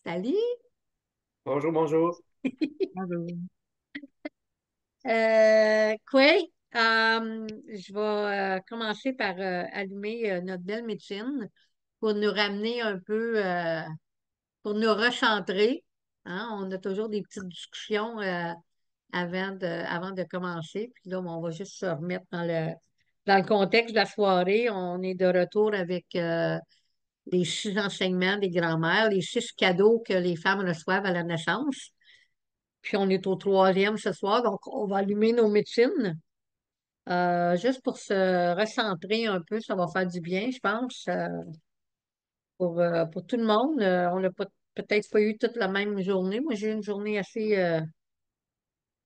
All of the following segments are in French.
Salut! Bonjour, bonjour. Bonjour. Quoi? Je vais commencer par allumer notre belle médecine pour nous ramener un peu, pour nous recentrer. Hein? On a toujours des petites discussions avant de commencer. Puis là, on va juste se remettre dans le contexte de la soirée. On est de retour avec les 6 enseignements des grands-mères, les 6 cadeaux que les femmes reçoivent à la naissance. Puis on est au troisième ce soir, donc on va allumer nos médecines. Juste pour se recentrer un peu, ça va faire du bien, je pense, pour tout le monde. On n'a peut-être pas eu toute la même journée. Moi, j'ai eu une journée assez,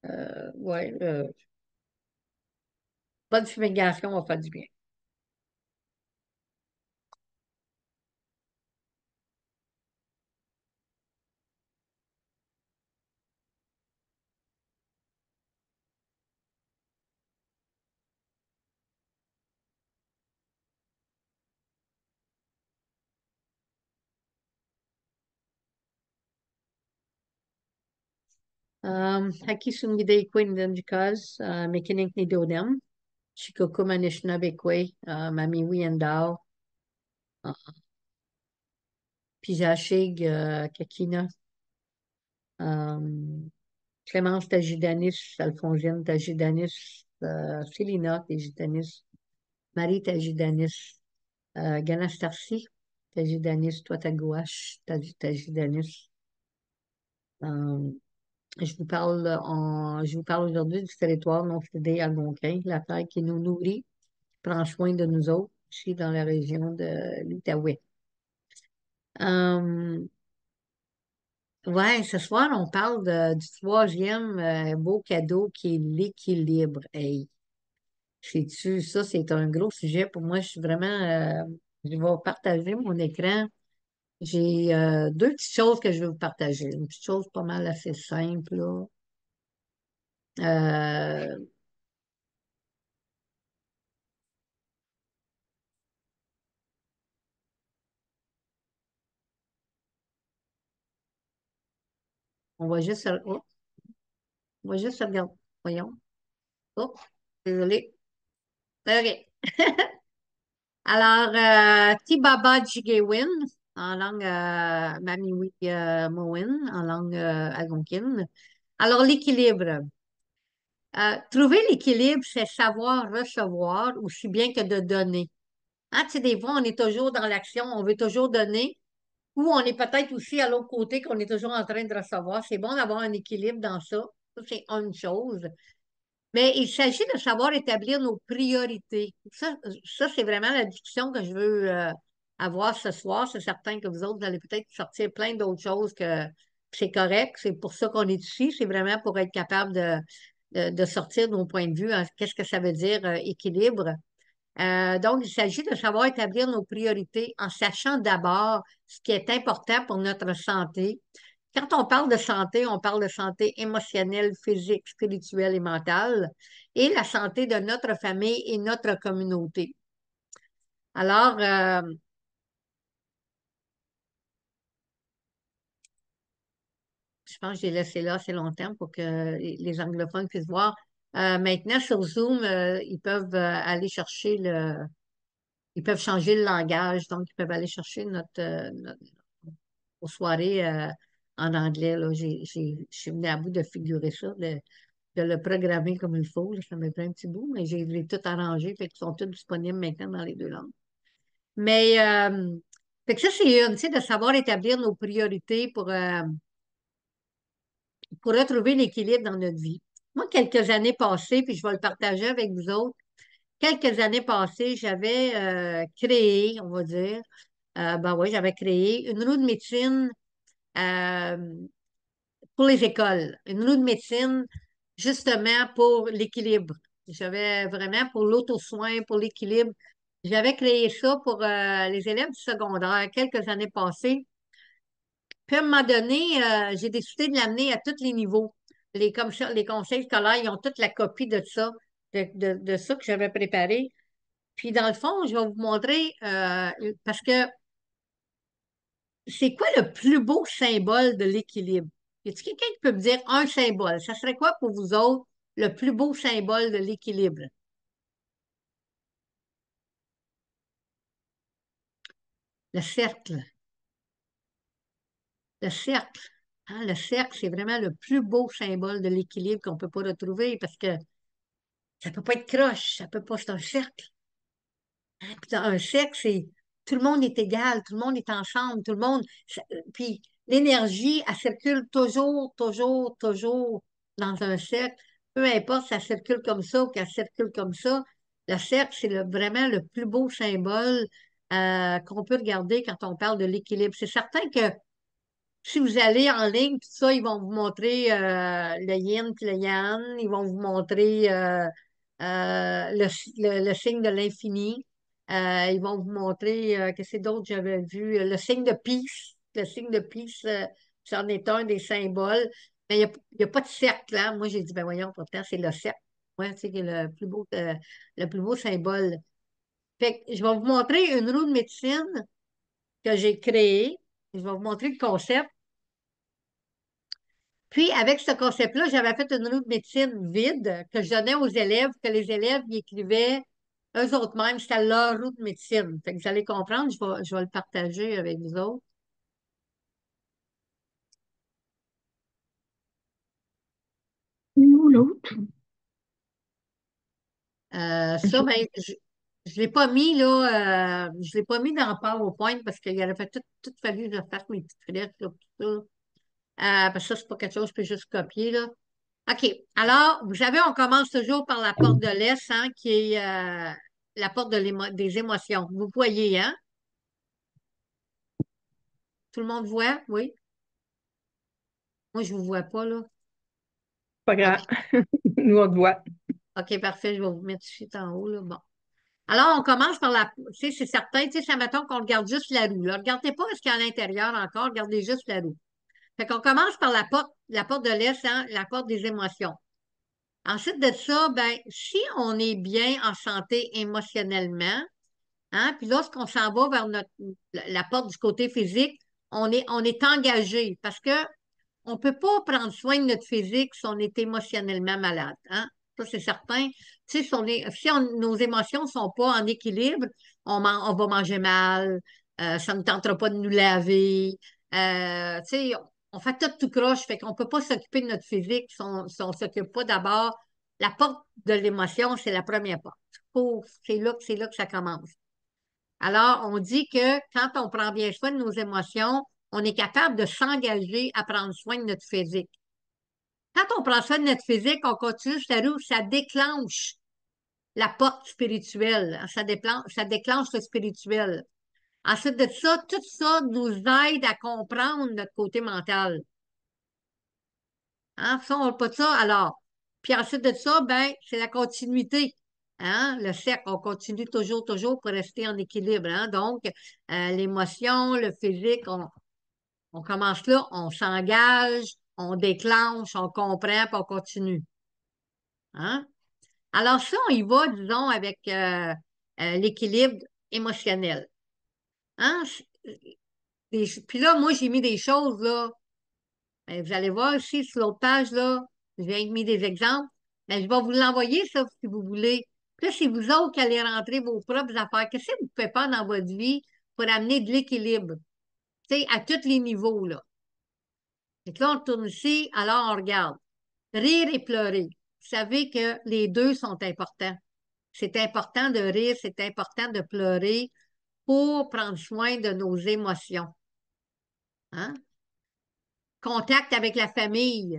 ouais, bonne fumigation va faire du bien. Aquí sumida ko because makinig ni Dodem, Shikoku Anishinaabe Mami Wiyandao, Pizashig Kakina, um, Clémence Tagidanis, Alphonsine Tagidanis, Célina Tagidanis, Marie Tagidanis, Ganastarcy Tagidanis, toi ta gouache Tagidanis. Euh, je vous parle aujourd'hui du territoire non cédé algonquin, la terre qui nous nourrit, prend soin de nous autres, ici dans la région de l'Outaouais. Euh, ouais, ce soir, on parle du troisième beau cadeau qui est l'équilibre. Hey. Sais-tu, ça, c'est un gros sujet pour moi. Je suis vraiment, je vais partager mon écran. J'ai deux petites choses que je vais vous partager. Une petite chose pas mal assez simple, là. Euh, on va juste, oh, on va juste regarder. Voyons. Oh, désolé. OK. Alors, Tibaba Jigewin, en langue Mamiwi Mowin, en langue algonquine. Alors, l'équilibre. Trouver l'équilibre, c'est savoir recevoir aussi bien que de donner. Hein, tu sais, des fois, on est toujours dans l'action, on veut toujours donner, ou on est peut-être aussi à l'autre côté qu'on est toujours en train de recevoir. C'est bon d'avoir un équilibre dans ça. Ça, c'est une chose. Mais il s'agit de savoir établir nos priorités. Ça c'est vraiment la discussion que je veux avoir ce soir. C'est certain que vous autres, vous allez peut-être sortir plein d'autres choses que c'est correct. C'est pour ça qu'on est ici. C'est vraiment pour être capable de sortir nos points de vue. Hein. Qu'est-ce que ça veut dire équilibre? Donc, il s'agit de savoir établir nos priorités en sachant d'abord ce qui est important pour notre santé. Quand on parle de santé émotionnelle, physique, spirituelle et mentale, et la santé de notre famille et notre communauté. Alors, je pense que j'ai laissé là assez longtemps pour que les anglophones puissent voir. Maintenant, sur Zoom, ils peuvent aller chercher ils peuvent changer le langage, donc ils peuvent aller chercher aux soirées en anglais. Là. Je suis venue à bout de figurer ça, de le programmer comme il faut. Là. Ça m'a pris un petit bout, mais j'ai les tout arrangé, fait qu'ils sont tous disponibles maintenant dans les deux langues. Mais fait que ça, c'est une, tu sais, de savoir établir nos priorités pour retrouver l'équilibre dans notre vie. Moi, quelques années passées, puis je vais le partager avec vous autres, quelques années passées, j'avais créé, on va dire, ben oui, j'avais créé une roue de médecine euh, pour les écoles, une roue de médecine justement pour l'équilibre. J'avais vraiment pour l'auto-soin, pour l'équilibre. J'avais créé ça pour les élèves du secondaire quelques années passées. Puis à un moment donné, j'ai décidé de l'amener à tous les niveaux. Les conseils scolaires, ils ont toute la copie de ça, de ça que j'avais préparé. Puis dans le fond, je vais vous montrer, parce que c'est quoi le plus beau symbole de l'équilibre? Y a-t-il quelqu'un qui peut me dire un symbole? Ça serait quoi pour vous autres le plus beau symbole de l'équilibre? Le cercle. Le cercle. Hein, le cercle, c'est vraiment le plus beau symbole de l'équilibre qu'on ne peut pas retrouver parce que ça ne peut pas être croche, ça peut pas, c'est un cercle. Hein, puis dans un cercle, c'est tout le monde est égal, tout le monde est ensemble, tout le monde. Puis l'énergie, elle circule toujours, toujours, toujours dans un cercle. Peu importe si elle circule comme ça ou qu'elle circule comme ça. Le cercle, c'est vraiment le plus beau symbole qu'on peut regarder quand on parle de l'équilibre. C'est certain que si vous allez en ligne, tout ça, ils vont vous montrer le yin puis le yang. Ils vont vous montrer le signe de l'infini. Ils vont vous montrer, qu'est-ce que c'est d'autre que j'avais vu? Le signe de peace. Le signe de peace, c'en est un des symboles. Mais il y a pas de cercle, hein. Moi, j'ai dit, ben voyons, pourtant, c'est le cercle. Ouais, c'est le plus beau symbole. Fait que je vais vous montrer une roue de médecine que j'ai créée. Je vais vous montrer le concept. Puis, avec ce concept-là, j'avais fait une roue de médecine vide que je donnais aux élèves, que les élèves y écrivaient eux autres mêmes. C'était leur roue de médecine. Fait que vous allez comprendre, je vais le partager avec vous autres. Ou l'autre. Ça, ben, je l'ai pas mis là, je l'ai pas mis dans PowerPoint parce qu'il aurait fait tout fallu que je fasse mes petites flèches, là, tout ça. Parce que ça, c'est pas quelque chose que je peux juste copier, là. OK. Alors, vous savez, on commence toujours par la porte de l'Est, hein, qui est la porte des émotions. Vous voyez, hein? Tout le monde voit? Oui? Moi, je ne vous vois pas, là. Pas grave. OK. Nous, on te voit. OK, parfait. Je vais vous mettre tout en haut, là. Bon. Alors, on commence par la. Tu sais, c'est certain, tu sais, ça mettons qu'on regarde juste la roue, là. Regardez pas ce qu'il y a à l'intérieur encore, regardez juste la roue. Fait qu'on commence par la porte de l'Est, hein, la porte des émotions. Ensuite de ça, ben, si on est bien en santé émotionnellement, hein, puis lorsqu'on s'en va vers la porte du côté physique, on est engagé parce que on ne peut pas prendre soin de notre physique si on est émotionnellement malade. Hein? Ça, c'est certain. Tu sais, nos émotions ne sont pas en équilibre, on va manger mal, ça ne tentera pas de nous laver. Tu sais, on fait tout croche, fait qu'on ne peut pas s'occuper de notre physique si on ne s'occupe pas d'abord. La porte de l'émotion, c'est la première porte. C'est là que ça commence. Alors, on dit que quand on prend bien soin de nos émotions, on est capable de s'engager à prendre soin de notre physique. Quand on prend soin de notre physique, on continue, ça déclenche la porte spirituelle. Ça déclenche le spirituel. Ensuite de ça, tout ça nous aide à comprendre notre côté mental. Hein? Ça, on n'a pas de ça. Alors, puis ensuite de ça, ben, c'est la continuité. Hein? Le cercle, on continue toujours, toujours pour rester en équilibre. Hein? Donc, l'émotion, le physique, on commence là, on s'engage, on déclenche, on comprend, puis on continue. Hein? Alors ça, on y va, disons, avec l'équilibre émotionnel. Hein? Puis là, moi, j'ai mis des choses, là. Vous allez voir ici, sur l'autre page, là, j'ai mis des exemples. Mais je vais vous l'envoyer, ça, si vous voulez. Puis là, c'est vous autres qui allez rentrer vos propres affaires. Qu'est-ce que vous pouvez faire dans votre vie pour amener de l'équilibre? Tu sais, à tous les niveaux, là. Et là, on tourne ici, alors on regarde. Rire et pleurer. Vous savez que les deux sont importants. C'est important de rire, c'est important de pleurer pour prendre soin de nos émotions. Hein? Contact avec la famille.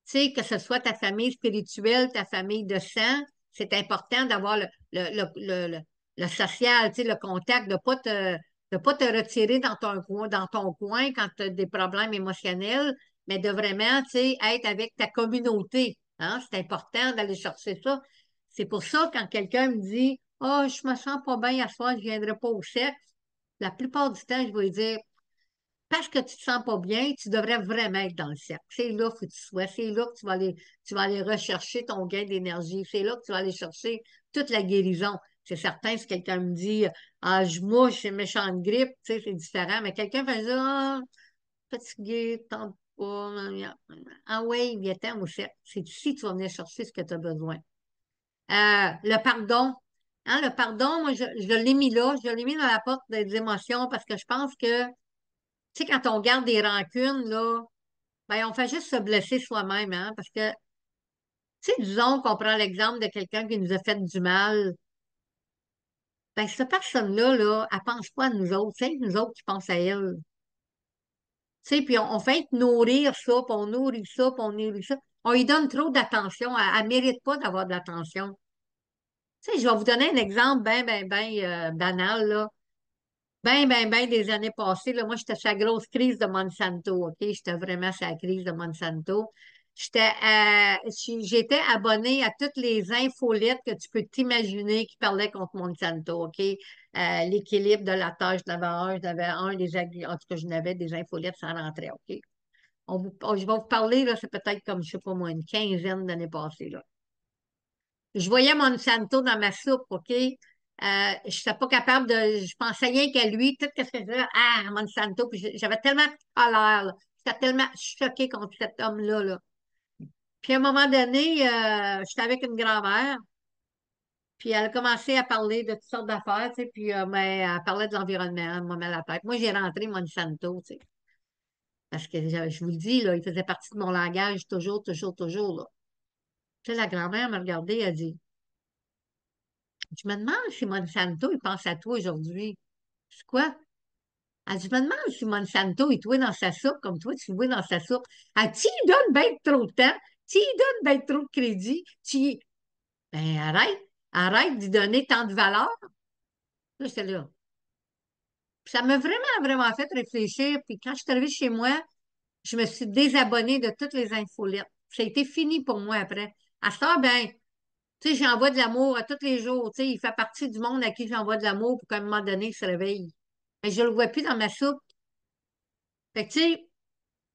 Tu sais, que ce soit ta famille spirituelle, ta famille de sang, c'est important d'avoir le social, tu sais, le contact, de pas te retirer dans ton coin quand tu as des problèmes émotionnels, mais de vraiment, tu sais, être avec ta communauté. Hein? C'est important d'aller chercher ça. C'est pour ça, quand quelqu'un me dit, oh, je me sens pas bien à soir, je ne viendrai pas au sexe, la plupart du temps, je vais lui dire, parce que tu te sens pas bien, tu devrais vraiment être dans le cercle. C'est là que tu sois. C'est là que tu vas aller rechercher ton gain d'énergie. C'est là que tu vas aller chercher toute la guérison. C'est certain, si quelqu'un me dit, ah, je mouche, j'ai une méchante grippe, tu sais, c'est différent. Mais quelqu'un va dire, ah, fatigué, tente pas, ah oui, viens-t'en, moi, c'est ici que tu vas venir chercher ce que tu as besoin. Le pardon. Hein, le pardon, moi, je l'ai mis là, je l'ai mis dans la porte des émotions parce que je pense que, tu sais, quand on garde des rancunes, là, ben, on fait juste se blesser soi-même, hein, parce que, tu sais, disons qu'on prend l'exemple de quelqu'un qui nous a fait du mal. Ben, cette personne-là, là, elle pense pas à nous autres, c'est nous autres qui pensent à elle. Tu sais, puis on fait nourrir ça, puis on nourrit ça, puis on nourrit ça. On lui donne trop d'attention. Elle mérite pas d'avoir de l'attention. Tu sais, je vais vous donner un exemple bien banal, là. Ben des années passées, là, moi, j'étais sur la grosse crise de Monsanto, OK? J'étais vraiment sur la crise de Monsanto. J'étais abonnée à toutes les infolettes que tu peux t'imaginer qui parlaient contre Monsanto, OK? L'équilibre de la terre, j'en avais un, en tout cas, je n'avais des infolettes, ça rentrait, OK? Je vais vous parler, là, c'est peut-être comme, je sais pas moi, une quinzaine d'années passées, là. Je voyais Monsanto dans ma soupe, OK? Je n'étais pas capable de. Je pensais rien qu'à lui, tout ce que je disais, ah, Monsanto, puis j'avais tellement de colère, là. J'étais tellement choquée contre cet homme-là, là. Puis à un moment donné, j'étais avec une grand-mère, puis elle a commencé à parler de toutes sortes d'affaires, tu sais, puis mais elle parlait de l'environnement, elle m'a mis à la tête. Moi, j'ai rentré Monsanto, tu sais, parce que je vous le dis, là, il faisait partie de mon langage toujours, toujours, toujours, là. Tu sais, la grand-mère m'a regardé, elle a dit, je me demande si Monsanto, il pense à toi aujourd'hui. C'est quoi? Elle dit, je me demande si Monsanto, il touille dans sa soupe comme toi, tu jouais dans sa soupe. Elle dit, tu lui donnes bien trop de temps, tu lui donnes bien trop de crédit, ben arrête d'y donner tant de valeur. Là, j'étais là. Puis ça m'a vraiment, vraiment fait réfléchir. Puis quand je suis arrivée chez moi, je me suis désabonnée de toutes les infolettes. Ça a été fini pour moi après. À ce temps, ben, tu sais, j'envoie de l'amour à tous les jours. Tu sais, il fait partie du monde à qui j'envoie de l'amour pour qu'à un moment donné, il se réveille. Mais je le vois plus dans ma soupe. Fait que, tu sais,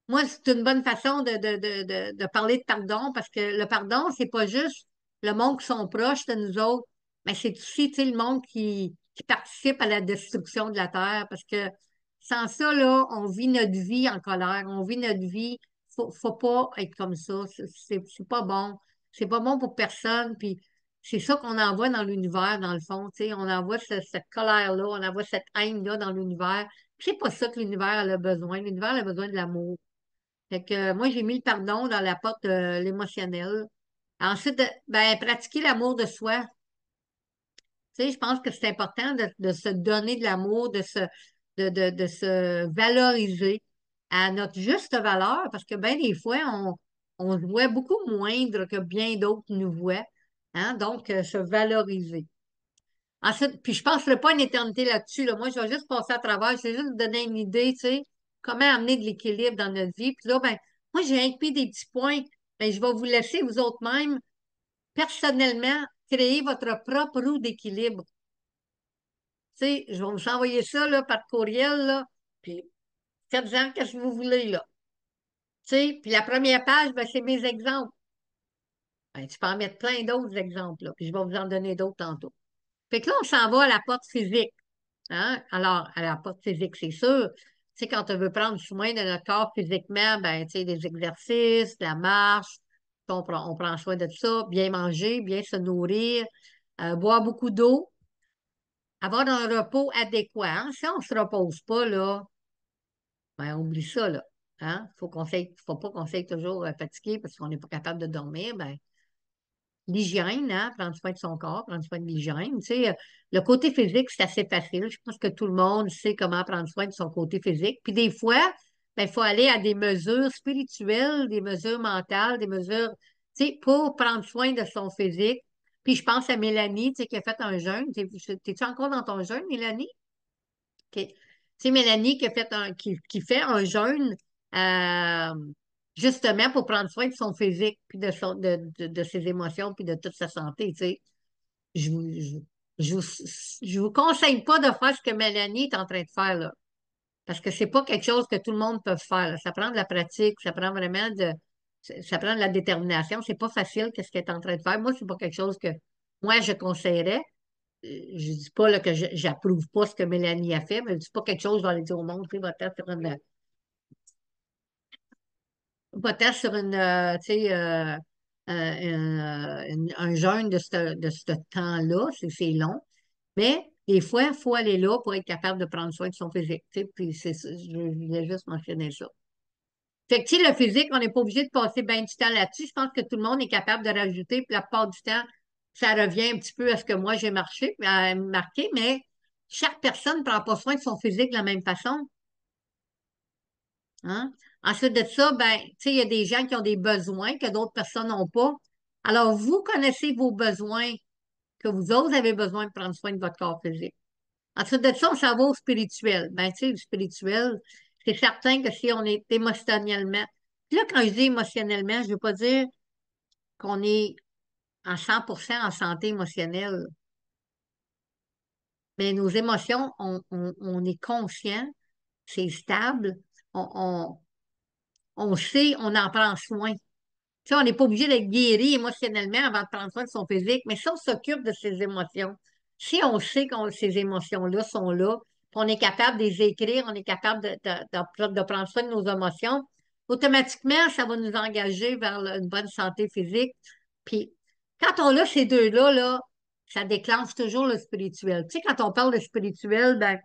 moi, c'est une bonne façon de parler de pardon parce que le pardon, c'est pas juste le monde qui sont proches de nous autres, mais c'est aussi, tu sais, le monde qui participe à la destruction de la terre parce que sans ça, là, on vit notre vie en colère, on vit notre vie. Faut pas être comme ça. C'est pas bon. C'est pas bon pour personne. Puis c'est ça qu'on envoie dans l'univers, dans le fond. Tu sais, on envoie cette colère-là, on envoie cette haine-là dans l'univers. C'est pas ça que l'univers a besoin. L'univers a besoin de l'amour. Fait que moi, j'ai mis le pardon dans la porte de l'émotionnel. Ensuite, ben, pratiquer l'amour de soi. Tu sais, je pense que c'est important de se donner de l'amour, de se valoriser à notre juste valeur, parce que bien des fois, on se voit beaucoup moindre que bien d'autres nous voient. Hein? Donc, se valoriser. Ensuite, puis je ne passerai pas une éternité là-dessus. Là. Moi, je vais juste passer à travers. Je vais juste vous donner une idée, tu sais, comment amener de l'équilibre dans notre vie. Puis là, ben, moi, j'ai inclus des petits points. Ben, je vais vous laisser, vous autres même, personnellement, créer votre propre roue d'équilibre. Tu sais, je vais vous envoyer ça là, par courriel, là, puis faites-en ce que vous voulez, là. Tu sais, puis la première page, ben, c'est mes exemples. Ben, tu peux en mettre plein d'autres exemples, là, puis je vais vous en donner d'autres tantôt. Fait que là, on s'en va à la porte physique. Hein? Alors, à la porte physique, c'est sûr. Tu sais, quand on veut prendre soin de notre corps physiquement, ben, tu sais, des exercices, de la marche, on prend soin de tout ça, bien manger, bien se nourrir, boire beaucoup d'eau, avoir un repos adéquat. Hein? Si on ne se repose pas, là, ben, oublie ça, là. Hein? Faut pas qu'on soit toujours fatigué parce qu'on n'est pas capable de dormir. Ben, l'hygiène, hein, prendre soin de son corps, prendre soin de l'hygiène. Tu sais, le côté physique, c'est assez facile. Je pense que tout le monde sait comment prendre soin de son côté physique. Puis des fois, ben, il faut aller à des mesures spirituelles, des mesures mentales, des mesures, tu sais, pour prendre soin de son physique. Puis je pense à Mélanie, tu sais, qui a fait un jeûne. T'es-tu encore dans ton jeûne, Mélanie? OK. Tu sais, Mélanie qui fait un jeûne euh, justement pour prendre soin de son physique, puis de ses émotions, puis de toute sa santé, tu sais. Je vous, je, je vous, je vous conseille pas de faire ce que Mélanie est en train de faire, là. Parce que c'est pas quelque chose que tout le monde peut faire, là. Ça prend de la pratique, ça prend vraiment ça prend de la détermination. C'est pas facile qu'est-ce qu'elle est en train de faire. Moi, c'est pas quelque chose que moi je conseillerais. je dis pas là, que j'approuve pas ce que Mélanie a fait, mais je dis pas quelque chose, je vais aller dire au monde, tu sais, va-t'en sur une, tu sais, un jeûne de ce temps-là, c'est long. Mais des fois, il faut aller là pour être capable de prendre soin de son physique. Tu sais, puis je voulais juste mentionner ça. Fait que, tu sais, le physique, on n'est pas obligé de passer bien du temps là-dessus. Je pense que tout le monde est capable de rajouter, puis la plupart du temps, ça revient un petit peu à ce que moi j'ai marqué, mais chaque personne ne prend pas soin de son physique de la même façon. Hein? Ensuite de ça, ben, tu sais, il y a des gens qui ont des besoins que d'autres personnes n'ont pas. Alors, vous connaissez vos besoins, que vous autres avez besoin de prendre soin de votre corps physique. Ensuite de ça, on s'en va au spirituel. Ben, tu sais, le spirituel, c'est certain que si on est émotionnellement. Puis là, quand je dis émotionnellement, je ne veux pas dire qu'on est en 100% en santé émotionnelle. Mais nos émotions, on est conscient, c'est stable, on, on, on sait, on en prend soin. Tu sais, on n'est pas obligé d'être guéri émotionnellement avant de prendre soin de son physique, mais si on s'occupe de ses émotions, si on sait que ces émotions-là sont là, puis on est capable de les écrire, on est capable de prendre soin de nos émotions, automatiquement, ça va nous engager vers une bonne santé physique. Puis, quand on a ces deux-là, là, ça déclenche toujours le spirituel. Tu sais, quand on parle de spirituel, ben,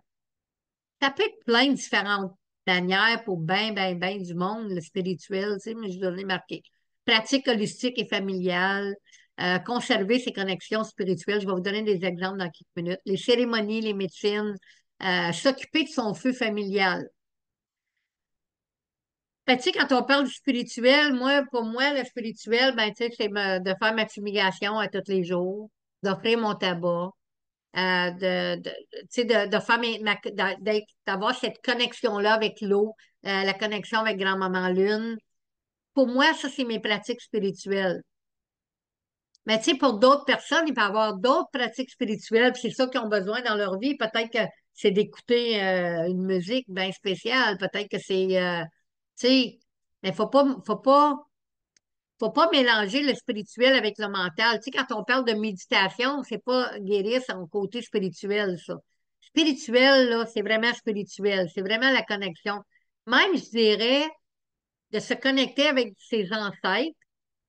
ça peut être plein de différentes manières pour bien du monde, le spirituel, tu sais, mais je vous ai marqué. Pratique holistique et familiale, conserver ses connexions spirituelles. Je vais vous donner des exemples dans quelques minutes. Les cérémonies, les médecines, s'occuper de son feu familial. Ben, tu sais, quand on parle du spirituel, moi, pour moi, le spirituel, ben, tu sais, c'est de faire ma fumigation à tous les jours, d'offrir mon tabac, tu sais, de faire d'avoir cette connexion-là avec l'eau, la connexion avec Grand-Maman Lune. Pour moi, ça, c'est mes pratiques spirituelles. Mais tu sais, pour d'autres personnes, il peut y avoir d'autres pratiques spirituelles, puis c'est ça qu'ils ont besoin dans leur vie. Peut-être que c'est d'écouter une musique bien spéciale, peut-être que c'est, tu sais, mais faut pas mélanger le spirituel avec le mental. Tu sais, quand on parle de méditation, c'est pas guérir son côté spirituel, ça. Spirituel, là, c'est vraiment spirituel. C'est vraiment la connexion. Même, je dirais, de se connecter avec ses ancêtres,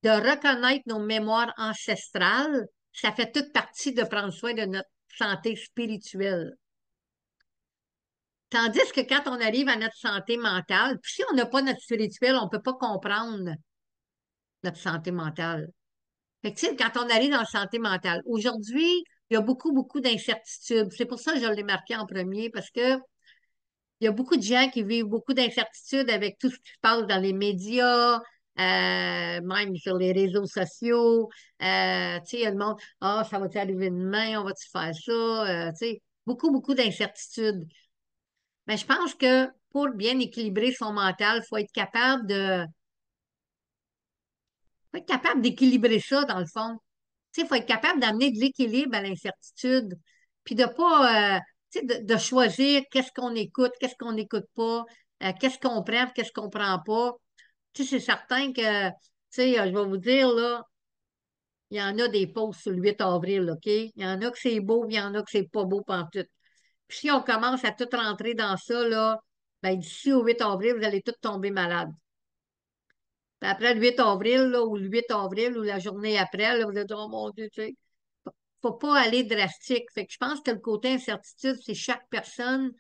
de reconnaître nos mémoires ancestrales, ça fait toute partie de prendre soin de notre santé spirituelle. Tandis que quand on arrive à notre santé mentale, puis si on n'a pas notre spirituel, on ne peut pas comprendre notre santé mentale. Fait que, tu sais, quand on arrive dans la santé mentale, aujourd'hui, il y a beaucoup d'incertitudes. C'est pour ça que je l'ai marqué en premier, parce que il y a beaucoup de gens qui vivent beaucoup d'incertitudes avec tout ce qui se passe dans les médias, même sur les réseaux sociaux. Tu sais, il y a le monde, ah, ça va-tu arriver demain, on va-tu faire ça? Tu sais, beaucoup d'incertitudes. Mais je pense que pour bien équilibrer son mental, faut être capable d'équilibrer ça, dans le fond. Tu sais, il faut être capable d'amener de l'équilibre à l'incertitude, puis de pas, tu sais, de choisir qu'est-ce qu'on n'écoute pas, qu'est-ce qu'on prend, qu'est-ce qu'on prend pas. Tu sais, c'est certain que, tu sais, je vais vous dire, là, il y en a des posts sur le 8 avril, OK? Il y en a que c'est beau, il y en a que c'est pas beau pantoute. Puis si on commence à tout rentrer dans ça, là, ben, d'ici au 8 avril, vous allez tous tomber malades. Puis après le 8 avril, là, ou le 8 avril, ou la journée après, là, vous allez dire, oh mon Dieu, tu sais, faut pas aller drastique. Fait que je pense que le côté incertitude, c'est chaque personne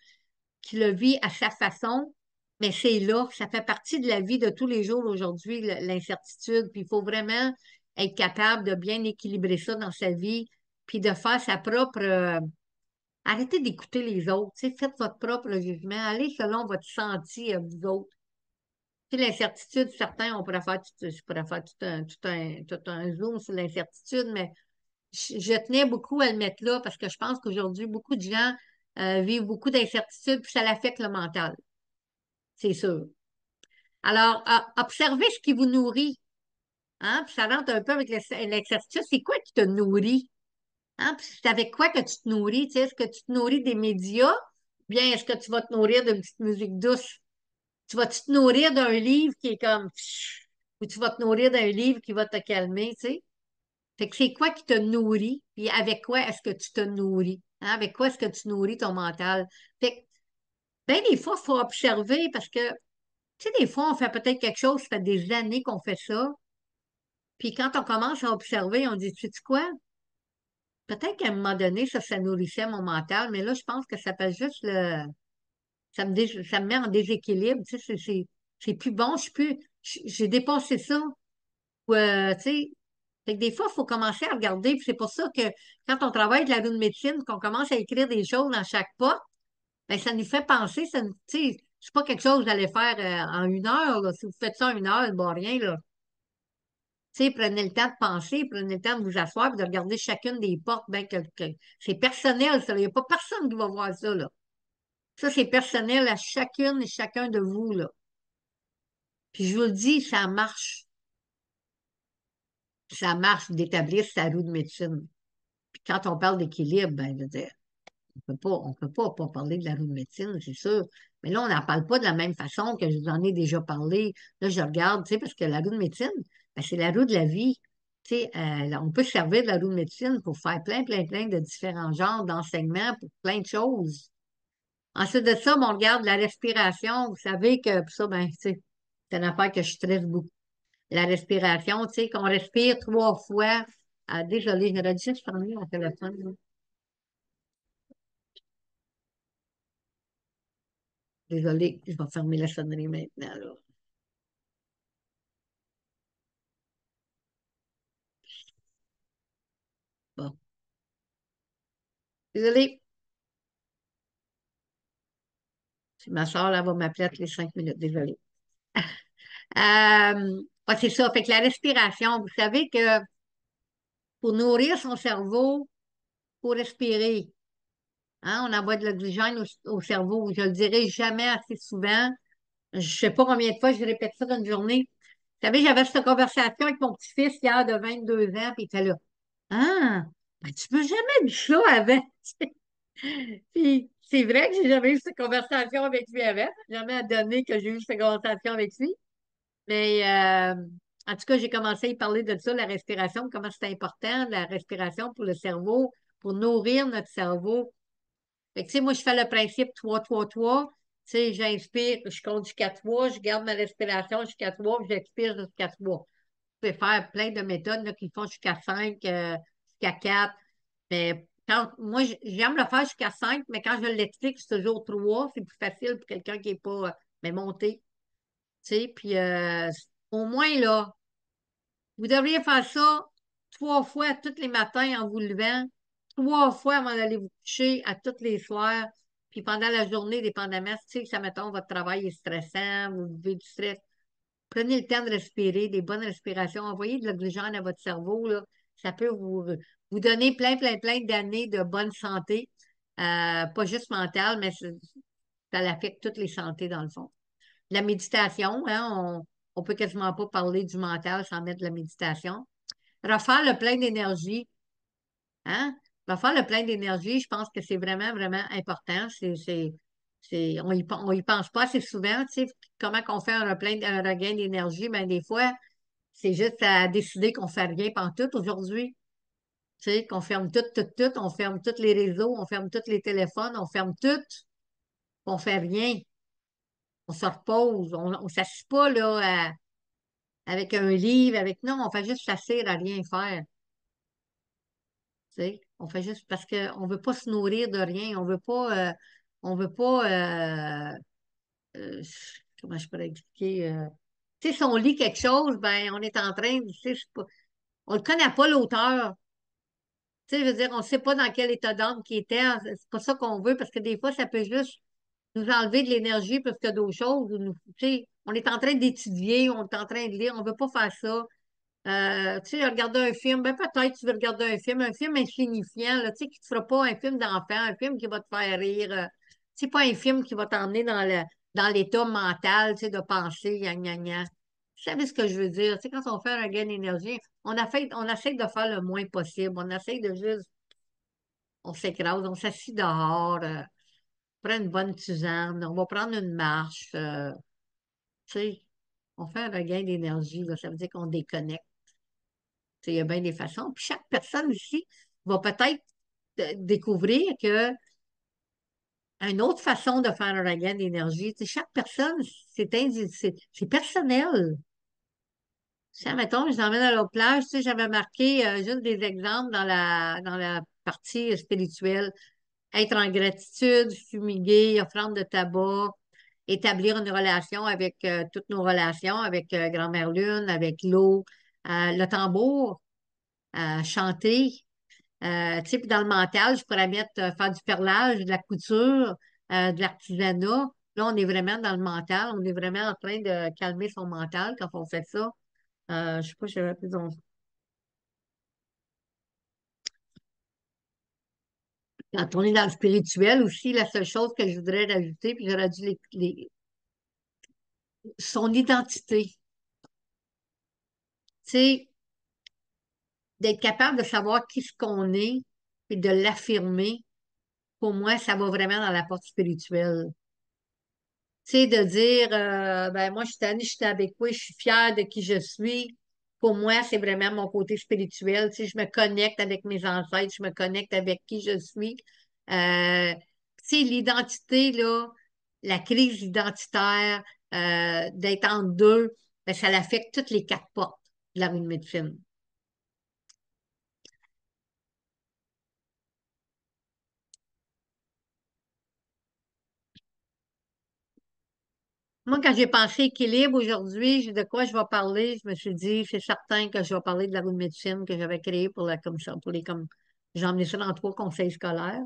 qui le vit à sa façon, mais c'est là, ça fait partie de la vie de tous les jours aujourd'hui, l'incertitude. Puis il faut vraiment être capable de bien équilibrer ça dans sa vie, puis de faire sa propre. Arrêtez d'écouter les autres. Tu sais, faites votre propre jugement. Allez selon votre senti à vous autres. Tu sais, l'incertitude, certains, on pourrait faire je pourrais faire tout un zoom sur l'incertitude, mais je tenais beaucoup à le mettre là parce que je pense qu'aujourd'hui, beaucoup de gens vivent beaucoup d'incertitudes, puis ça l'affecte le mental, c'est sûr. Alors, observez ce qui vous nourrit, hein, puis ça rentre un peu avec l'incertitude. C'est quoi qui te nourrit? Hein? Puis c'est avec quoi que tu te nourris? Tu sais, est-ce que tu te nourris des médias? Bien, est-ce que tu vas te nourrir d'une petite musique douce? Tu vas te nourrir d'un livre qui est comme ou tu vas te nourrir d'un livre qui va te calmer, tu sais? Fait que c'est quoi qui te nourrit, puis avec quoi est-ce que tu te nourris? Hein? Avec quoi est-ce que tu nourris ton mental? Fait que, ben, des fois, il faut observer parce que, tu sais, des fois, on fait peut-être quelque chose, ça fait des années qu'on fait ça, puis quand on commence à observer, on dit, tu sais quoi? Peut-être qu'à un moment donné, ça nourrissait mon mental, mais là, je pense que ça fait juste ça me met en déséquilibre, tu sais, c'est plus bon, je suis plus, j'ai dépassé ça. Ou, tu sais, fait que des fois, il faut commencer à regarder. Puis c'est pour ça que quand on travaille de la roue de médecine, qu'on commence à écrire des choses dans chaque pas, ben, ça nous fait penser. Tu sais, c'est pas quelque chose que vous allez faire en 1 heure. Là. Si vous faites ça en 1 heure, bon, rien. Là. Tu sais, prenez le temps de penser, prenez le temps de vous asseoir et de regarder chacune des portes. Ben, c'est personnel, ça. Il n'y a pas personne qui va voir ça. Là. Ça, c'est personnel à chacune et chacun de vous. Là. Puis je vous le dis, ça marche. Ça marche d'établir sa roue de médecine. Puis quand on parle d'équilibre, ben, je veux dire, on peut pas parler de la roue de médecine, c'est sûr. Mais là, on n'en parle pas de la même façon que je vous en ai déjà parlé. Là, je regarde, tu sais, parce que la roue de médecine, ben, c'est la roue de la vie. Tu sais, là, on peut se servir de la roue de médecine pour faire plein, plein, plein de différents genres d'enseignements pour plein de choses. Ensuite de ça, ben, on regarde la respiration. Vous savez que puis ça, ben, tu sais, c'est une affaire que je stresse beaucoup. La respiration, tu sais, qu'on respire 3 fois. Ah, désolée, j'aurais dû juste fermer mon téléphone. Là. Désolée, je vais fermer la sonnerie maintenant, là. Bon. Désolée. Ma soeur, là, va m'appeler toutes les 5 minutes. Désolée. Ouais, c'est ça. Fait que la respiration, vous savez que pour nourrir son cerveau, il faut respirer. Hein? On envoie de l'oxygène au cerveau. Je le dirai jamais assez souvent. Je ne sais pas combien de fois je répète ça dans une journée. Vous savez, j'avais cette conversation avec mon petit-fils hier de 22 ans, puis il était là. Ah, ben, tu peux jamais dire ça avant. Puis c'est vrai que j'ai jamais eu cette conversation avec lui avant. Jamais à donner que j'ai eu cette conversation avec lui. Mais en tout cas, j'ai commencé à y parler de ça, la respiration, comment c'est important, la respiration pour le cerveau, pour nourrir notre cerveau. Fait que, tu sais, moi, je fais le principe 3 3 3. Tu sais, j'inspire, je compte jusqu'à 3, je garde ma respiration jusqu'à 3, puis j'expire jusqu'à 3. Vous pouvez faire plein de méthodes là, qui font jusqu'à 5, jusqu'à 4. Mais moi, j'aime le faire jusqu'à 5, mais quand je l'explique, c'est toujours 3. C'est plus facile pour quelqu'un qui n'est pas mais monté. Tu sais, puis au moins, là, vous devriez faire ça 3 fois tous les matins en vous levant, 3 fois avant d'aller vous coucher à tous les soirs, puis pendant la journée, dépendamment, si tu sais que ça, mettons, votre travail est stressant, vous vivez du stress, prenez le temps de respirer, des bonnes respirations, envoyez de l'oxygène à votre cerveau, là. Ça peut vous donner plein, plein, plein d'années de bonne santé, pas juste mentale, mais ça affecte toutes les santé dans le fond. La méditation, hein, on peut quasiment pas parler du mental sans mettre de la méditation. Refaire le plein d'énergie, hein? Refaire le plein d'énergie, je pense que c'est vraiment, vraiment important. On y pense pas assez souvent, tu sais, comment qu'on fait un regain d'énergie, ben des fois, c'est juste à décider qu'on fait rien tout aujourd'hui. Tu sais, qu'on ferme tout, tout, tout, on ferme tous les réseaux, on ferme tous les téléphones, on ferme tout, on fait rien. On se repose, on s'assied pas là, avec un livre, avec. Non, on fait juste s'asseoir à rien faire. Tu sais. On fait juste parce qu'on veut pas se nourrir de rien. On veut pas comment je pourrais expliquer? Tu sais, si on lit quelque chose, ben on est en train, tu sais, on ne connaît pas l'auteur. Tu sais, je veux dire, on ne sait pas dans quel état d'âme qu'il était. C'est pas ça qu'on veut, parce que des fois, ça peut juste nous enlever de l'énergie plus que d'autres choses. Tu sais, on est en train d'étudier, on est en train de lire, on ne veut pas faire ça. Tu sais, regarder un film, ben peut-être tu veux regarder un film insignifiant, là, tu sais, qui ne te fera pas un film d'enfant, un film qui va te faire rire. C'est pas un film qui va t'emmener dans l'état mental, tu sais, de penser, gna, gna, gna. Vous savez ce que je veux dire? Tu sais, quand on fait un gain d'énergie, on essaie de faire le moins possible. On essaie de juste, on s'écrase, on s'assit dehors, prend une bonne tisane, on va prendre une marche, tu sais, on fait un regain d'énergie, là, ça veut dire qu'on déconnecte. Tu sais, il y a bien des façons. Puis chaque personne aussi va peut-être découvrir que une autre façon de faire un regain d'énergie. Tu sais, chaque personne, c'est personnel. Tu sais, mettons, je l'emmène à la plage, tu sais, j'avais marqué juste des exemples dans la partie spirituelle. Être en gratitude, fumiguer, offrande de tabac, établir une relation avec toutes nos relations, avec Grand-Mère Lune, avec l'eau, le tambour, chanter. Tu sais, puis dans le mental, je pourrais mettre faire du perlage, de la couture, de l'artisanat. Là, on est vraiment dans le mental, on est vraiment en train de calmer son mental quand on fait ça. Je sais pas, j'avais plus quand on est dans le spirituel aussi, la seule chose que je voudrais rajouter, puis j'aurais dû son identité. Tu sais, d'être capable de savoir qui ce qu'on est et de l'affirmer, pour moi, ça va vraiment dans la porte spirituelle. Tu sais, de dire, ben moi, je suis tannée, je suis avec toi, je suis fière de qui je suis. Pour moi, c'est vraiment mon côté spirituel. Tu sais, je me connecte avec mes ancêtres, je me connecte avec qui je suis. Tu sais, l'identité, là, la crise identitaire, d'être en deux, ben, ça l'affecte toutes les quatre portes de la rue de médecine. Moi, quand j'ai pensé équilibre aujourd'hui, de quoi je vais parler, je me suis dit, c'est certain que je vais parler de la roue de médecine que j'avais créée pour la commission, pour les comme j'ai emmené ça dans trois conseils scolaires.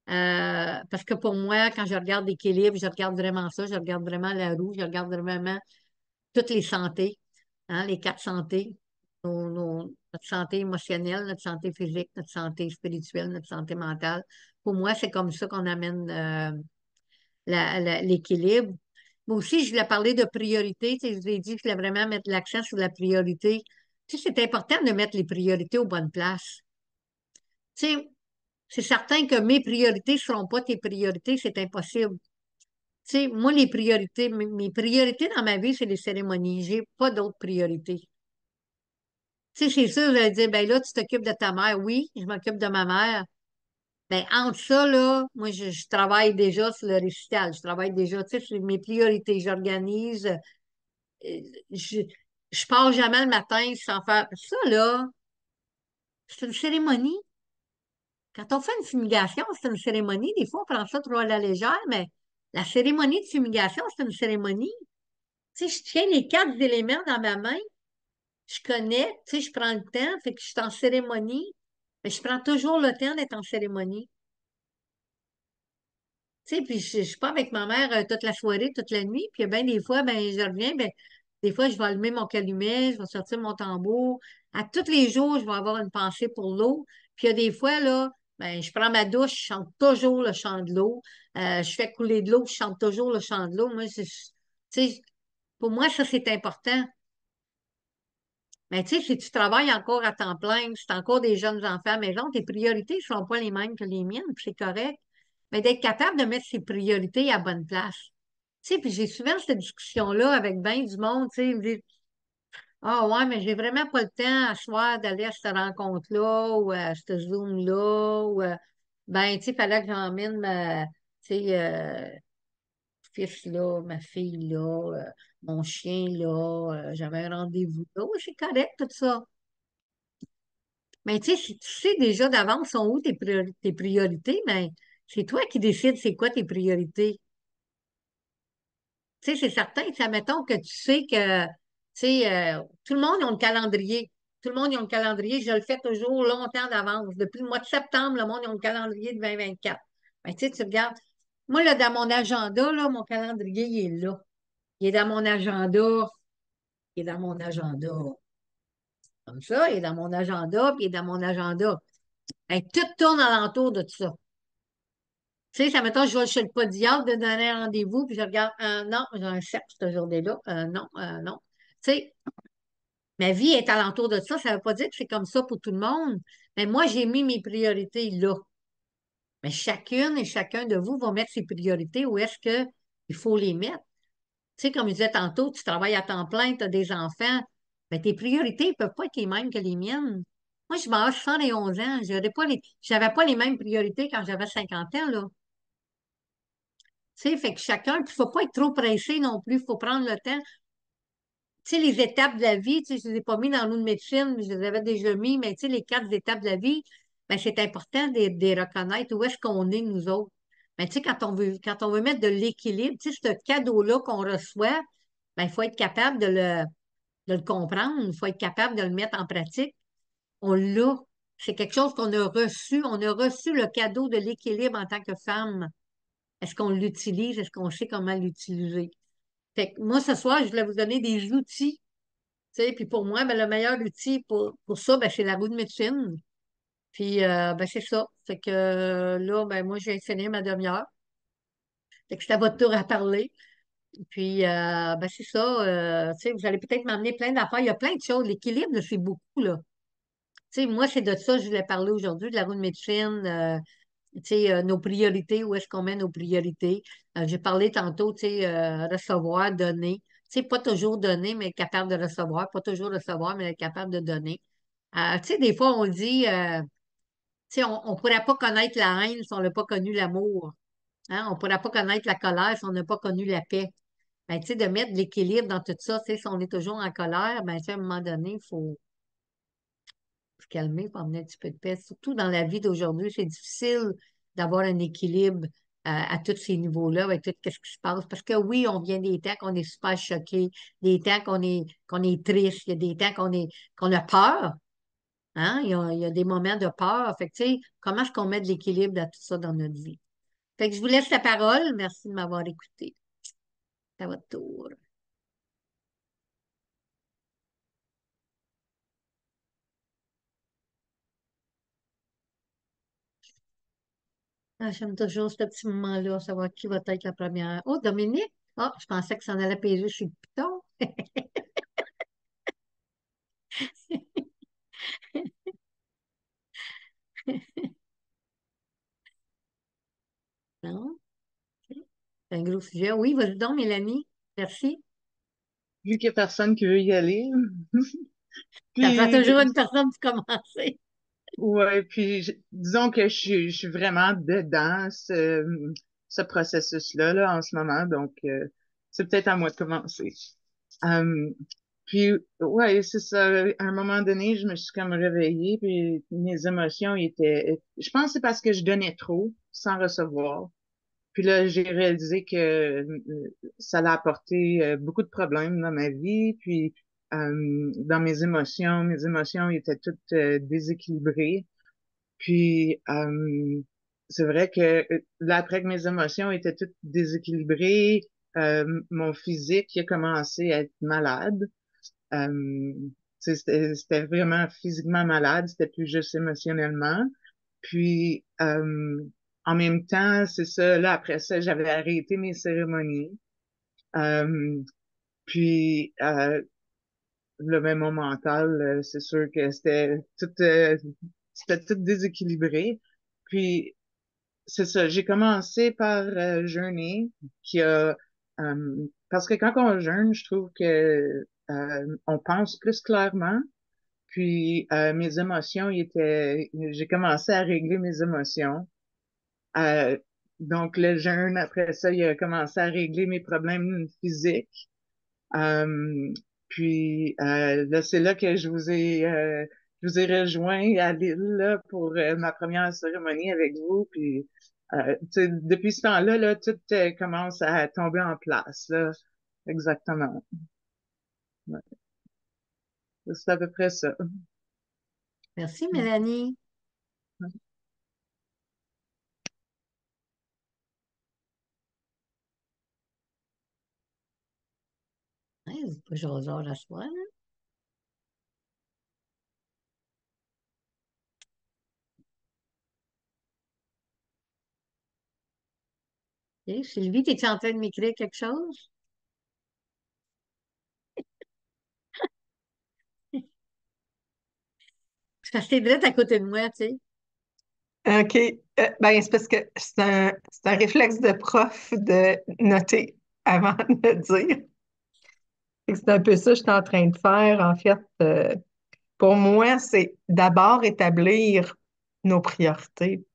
Parce que pour moi, quand je regarde l'équilibre, je regarde vraiment ça, je regarde vraiment la roue, je regarde vraiment toutes les santé, hein, les quatre santé, notre santé émotionnelle, notre santé physique, notre santé spirituelle, notre santé mentale. Pour moi, c'est comme ça qu'on amène l'équilibre. Moi aussi, je voulais parler de priorité. Tu sais, je vous ai dit que je voulais vraiment mettre l'accent sur la priorité. Tu sais, c'est important de mettre les priorités aux bonnes places. Tu sais, c'est certain que mes priorités ne seront pas tes priorités, c'est impossible. Tu sais, moi, les priorités, mes priorités dans ma vie, c'est les cérémonies. J'ai pas d'autres priorités. Tu sais, c'est sûr, je vais dire, ben là, tu t'occupes de ta mère. Oui, je m'occupe de ma mère. Ben, entre ça, là, moi, je travaille déjà sur le récital. Je travaille déjà, tu sais, sur mes priorités. J'organise. Je, je pars jamais le matin sans faire. Ça, là, c'est une cérémonie. Quand on fait une fumigation, c'est une cérémonie. Des fois, on prend ça trop à la légère, mais la cérémonie de fumigation, c'est une cérémonie. Tu sais, je tiens les quatre éléments dans ma main. Je connais, tu sais, je prends le temps, fait que je suis en cérémonie. Mais je prends toujours le temps d'être en cérémonie. Tu sais, puis je suis pas avec ma mère toute la soirée, toute la nuit. Puis ben des fois, ben je reviens, ben des fois, je vais allumer mon calumet, je vais sortir mon tambour. À tous les jours, je vais avoir une pensée pour l'eau. Puis il y a des fois, là, ben, je prends ma douche, je chante toujours le chant de l'eau. Je fais couler de l'eau, je chante toujours le chant de l'eau. Moi, tu sais, pour moi, ça, c'est important. Mais tu sais, si tu travailles encore à temps plein, si tu as encore des jeunes enfants à la maison, tes priorités ne sont pas les mêmes que les miennes, puis c'est correct. Mais d'être capable de mettre ses priorités à bonne place. Tu sais, puis j'ai souvent cette discussion-là avec bien du monde, tu sais, ils me disent, ah ouais, mais j'ai vraiment pas le temps à soir d'aller à cette rencontre-là ou à ce Zoom-là ou ben, tu sais, il fallait que j'emmène ma, tu sais, fils-là, ma fille-là, mon chien-là, j'avais un rendez-vous là. Oui, c'est correct, tout ça. Mais tu sais, si tu sais déjà d'avance sont où tes priorités, mais c'est toi qui décides c'est quoi tes priorités. Tu sais, c'est certain, ça mettons que tu sais que, tu sais, tout le monde a le calendrier. Tout le monde a le calendrier. Je le fais toujours longtemps d'avance. Depuis le mois de septembre, le monde a le calendrier de 2024. Ben, tu sais, tu regardes. Moi, là, dans mon agenda, là, mon calendrier, il est là. Il est dans mon agenda. Il est dans mon agenda. Comme ça, il est dans mon agenda, puis il est dans mon agenda. Ben, tout tourne alentour de ça. Tu sais, ça mettons, je vais chez le podiatre de donner un rendez-vous, puis je regarde, non, j'ai un cercle cette journée-là. Non, non. Tu sais, ma vie est alentour de ça. Ça ne veut pas dire que c'est comme ça pour tout le monde. Mais moi, j'ai mis mes priorités là. Mais chacune et chacun de vous va mettre ses priorités où est-ce qu'il faut les mettre. Tu sais, comme je disais tantôt, tu travailles à temps plein, tu as des enfants. Ben, tes priorités ne peuvent pas être les mêmes que les miennes. Moi, je m'âge 71 ans. J'avais pas les mêmes priorités quand j'avais 50 ans, là. Tu sais, fait que chacun, il faut pas être trop pressé non plus. Il faut prendre le temps. Tu sais, les étapes de la vie, tu sais, je ne les ai pas mis dans l'eau de médecine, mais je les avais déjà mis, mais tu sais, les 4 étapes de la vie, ben, c'est important de les reconnaître. Où est-ce qu'on est, nous autres? Ben, tu sais, quand on veut mettre de l'équilibre, tu sais, ce cadeau-là qu'on reçoit, ben, il faut être capable de le comprendre, il faut être capable de le mettre en pratique. On l'a. C'est quelque chose qu'on a reçu. On a reçu le cadeau de l'équilibre en tant que femme. Est-ce qu'on l'utilise? Est-ce qu'on sait comment l'utiliser? Fait que moi, ce soir, je voulais vous donner des outils. Tu sais, puis pour moi, ben, le meilleur outil pour ça, ben, c'est la roue de médecine. Puis ben, c'est ça. Fait que là, ben, moi, je viens de finir ma demi-heure. Fait que c'est à votre tour à parler. Puis ben, c'est ça. Tu sais, vous allez peut-être m'amener plein d'affaires. Il y a plein de choses. L'équilibre, là, c'est beaucoup, là. Tu sais, moi, c'est de ça que je voulais parler aujourd'hui, de la roue de médecine. Tu sais, nos priorités, où est-ce qu'on met nos priorités. J'ai parlé tantôt, tu sais, recevoir, donner. Tu sais, pas toujours donner, mais être capable de recevoir. Pas toujours recevoir, mais être capable de donner. Tu sais, des fois, on dit, tu sais, on ne pourrait pas connaître la haine si on n'a pas connu l'amour. Hein? On ne pourrait pas connaître la colère si on n'a pas connu la paix. Ben, tu sais, de mettre de l'équilibre dans tout ça, tu sais, si on est toujours en colère, ben, tu sais, à un moment donné, il faut se calmer, pour amener un petit peu de paix. Surtout dans la vie d'aujourd'hui, c'est difficile d'avoir un équilibre à tous ces niveaux-là, avec tout ce qui se passe. Parce que oui, on vient des temps qu'on est super choqué, des temps qu'on est triste, il y a des temps qu'on a peur. Hein? Il y a des moments de peur. Fait que, tu sais, comment est-ce qu'on met de l'équilibre dans tout ça dans notre vie? Fait que je vous laisse la parole. Merci de m'avoir écouté. C'est à votre tour. Ah, j'aime toujours ce petit moment-là, savoir qui va être la première. Oh, Dominique! Ah, je pensais que ça en allait peser sur le piton. Non? C'est un gros sujet. Oui, vas-y donc, Mélanie. Merci. Vu qu'il n'y a personne qui veut y aller. Ça prend toujours Puis, une personne pour commencer. ouais, puis disons que je suis vraiment dedans ce processus-là là, en ce moment, donc c'est peut-être à moi de commencer. Euh, Puis, ouais, c'est ça. À un moment donné, je me suis comme réveillée, puis mes émotions étaient... Je pense que c'est parce que je donnais trop sans recevoir. Puis là, j'ai réalisé que ça allait apporter beaucoup de problèmes dans ma vie, puis dans mes émotions étaient toutes déséquilibrées. Puis c'est vrai que là, après que mes émotions étaient toutes déséquilibrées, mon physique il a commencé à être malade. Euh, tu sais, c'était vraiment physiquement malade, c'était plus juste émotionnellement. Puis, en même temps, c'est ça, là, après ça, j'avais arrêté mes cérémonies. Euh, puis, le même mon mental, c'est sûr que c'était tout déséquilibré. Puis, c'est ça, j'ai commencé par jeûner, parce que quand on jeûne, je trouve que on pense plus clairement. Puis mes émotions, j'ai commencé à régler mes émotions. Euh, donc le jeûne, après ça, il a commencé à régler mes problèmes physiques. Euh, Puis là, c'est là que je vous ai rejoint à Lille là, pour ma première cérémonie avec vous. Puis tu sais, depuis ce temps-là, là, tout commence à tomber en place là. Exactement. Ouais. C'est à peu près ça. Merci, Mélanie. Ouais, c'est pas jaseur à soi, là. OK. Sylvie, es-tu en train de m'écrire quelque chose? Parce que t'es direct à côté de moi, tu sais. OK. Ben, c'est parce que c'est un réflexe de prof de noter avant de dire. Fait que c'est un peu ça que je suis en train de faire. En fait, pour moi, c'est d'abord établir nos priorités.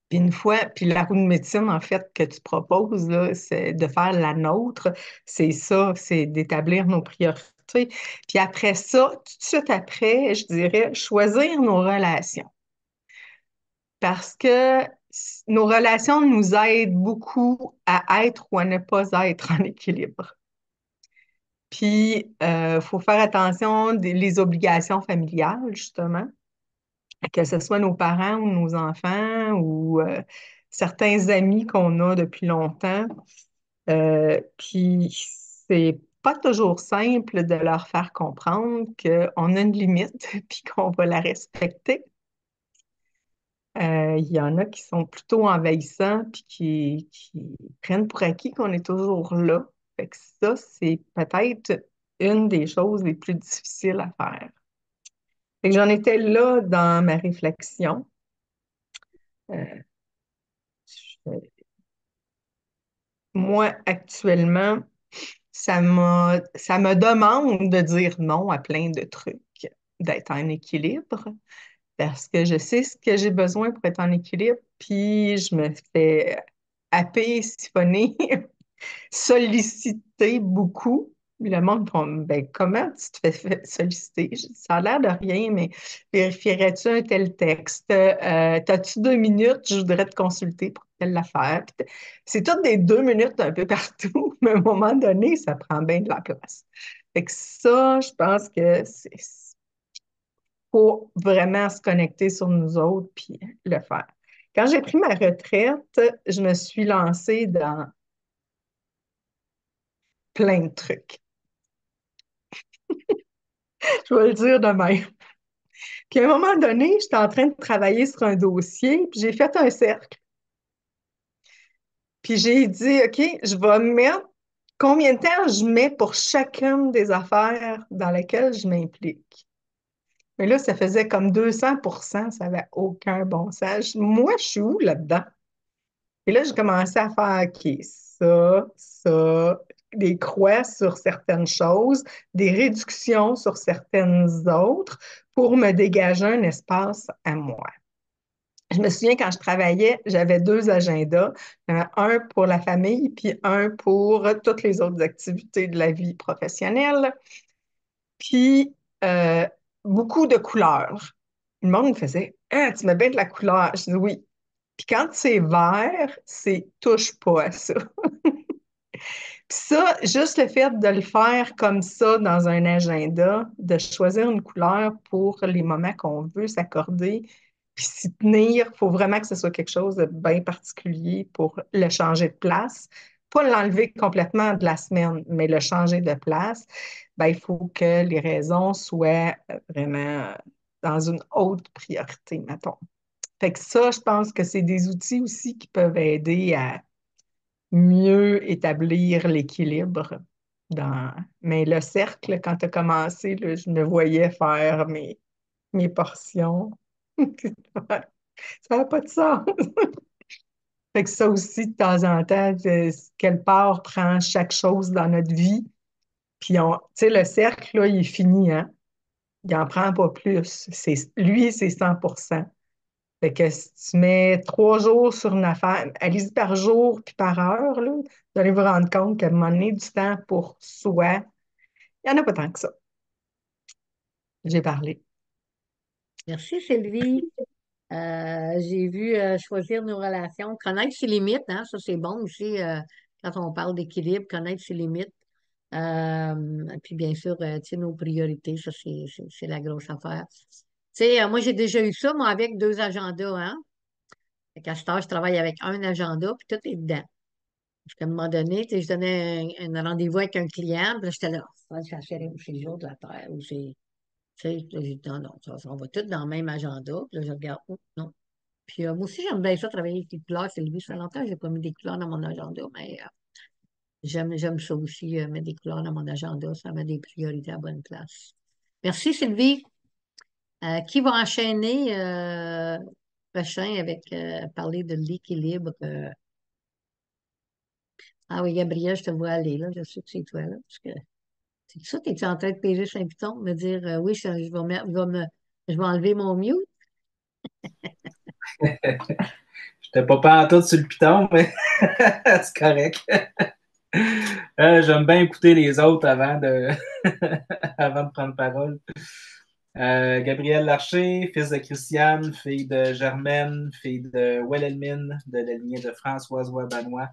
Puis une fois, puis la roue de médecine, en fait, que tu proposes, là, c'est de faire la nôtre. C'est ça, c'est d'établir nos priorités. Puis après ça, tout de suite après, je dirais choisir nos relations. Parce que nos relations nous aident beaucoup à être ou à ne pas être en équilibre. Puis, il faut faire attention des obligations familiales, justement, que ce soit nos parents ou nos enfants ou certains amis qu'on a depuis longtemps. Puis, c'est pas toujours simple de leur faire comprendre qu'on a une limite puis qu'on va la respecter. Il y en a qui sont plutôt envahissants puis qui prennent pour acquis qu'on est toujours là. Fait que ça, c'est peut-être une des choses les plus difficiles à faire. Fait que j'en étais là dans ma réflexion. Euh, je- Moi, actuellement, ça me demande de dire non à plein de trucs, d'être en équilibre, parce que je sais ce que j'ai besoin pour être en équilibre, puis je me fais happer, siphonner, solliciter beaucoup. Le monde me dit, ben, comment tu te solliciter? Je dis, ça a l'air de rien, mais vérifierais-tu un tel texte? T'as-tu 2 minutes? Je voudrais te consulter pour telle affaire. C'est toutes des 2 minutes un peu partout, mais à un moment donné, ça prend bien de la place. Fait que ça, je pense que c'est faut vraiment se connecter sur nous autres puis le faire. Quand j'ai pris ma retraite, je me suis lancée dans plein de trucs. Je vais le dire de même. Puis à un moment donné, j'étais en train de travailler sur un dossier, puis j'ai fait un cercle. Puis j'ai dit, OK, je vais mettre combien de temps je mets pour chacune des affaires dans lesquelles je m'implique. Mais là, ça faisait comme 200%, ça n'avait aucun bon sens. Moi, je suis où là-dedans? Et là, j'ai commencé à faire, OK, ça, des croix sur certaines choses, des réductions sur certaines autres pour me dégager un espace à moi. Je me souviens quand je travaillais, j'avais 2 agendas, un pour la famille puis un pour toutes les autres activités de la vie professionnelle, puis euh, beaucoup de couleurs. Le monde me faisait, ah, tu mets bien de la couleur. Je dis oui. Puis quand c'est vert, c'est touche pas à ça. Puis ça, juste le fait de le faire comme ça dans un agenda, de choisir une couleur pour les moments qu'on veut s'accorder, puis s'y tenir, il faut vraiment que ce soit quelque chose de bien particulier pour le changer de place. Pas l'enlever complètement de la semaine, mais le changer de place, ben, il faut que les raisons soient vraiment dans une haute priorité, mettons. Fait que ça, je pense que c'est des outils aussi qui peuvent aider à mieux établir l'équilibre dans. Mais le cercle, quand tu as commencé, là, je me voyais faire mes portions. Ça n'a pas de sens. Fait que ça aussi, de temps en temps, quelle part prend chaque chose dans notre vie. Puis, tu sais, le cercle, là, il est fini, hein? Il n'en prend pas plus. Lui, c'est 100%. Fait que si tu mets 3 jours sur une affaire, allez-y par jour puis par heure, là, vous allez vous rendre compte qu'à un moment donné, du temps pour soi, il n'y en a pas tant que ça. J'ai parlé. Merci, Sylvie. J'ai vu choisir nos relations, connaître ses limites, hein, ça c'est bon aussi quand on parle d'équilibre, connaître ses limites. Puis bien sûr, tu sais, nos priorités, ça c'est la grosse affaire. Tu sais, moi j'ai déjà eu ça, moi, avec 2 agendas, hein. Fait qu'à cette heure, je travaille avec un agenda, puis tout est dedans. Parce qu'à un moment donné, tu sais, je donnais un rendez-vous avec un client, puis là, j'étais là, ah, ça c'est le jour de la Terre, ou c'est, tu sais, là, j'ai dit, non, non, on va tous dans le même agenda, puis là, je regarde, oh, non. Puis moi aussi, j'aime bien ça, travailler avec les couleurs. Sylvie, ça fait longtemps que je n'ai pas mis des couleurs dans mon agenda, mais j'aime ça aussi, mettre des couleurs dans mon agenda. Ça met des priorités à bonne place. Merci, Sylvie. Qui va enchaîner prochain avec parler de l'équilibre? Ah oui, Gabriel, je te vois aller, là. Je sais que c'est toi, là. Parce que C'est ça, t'es-tu en train de piger sur un piton, me dire oui, je vais enlever mon mute? J'étais pas tout sur le piton, mais c'est correct. J'aime bien écouter les autres avant de prendre parole. Gabriel Larcher, fils de Christiane, fille de Germaine, fille de Welelmine, de la lignée de Françoise Banois.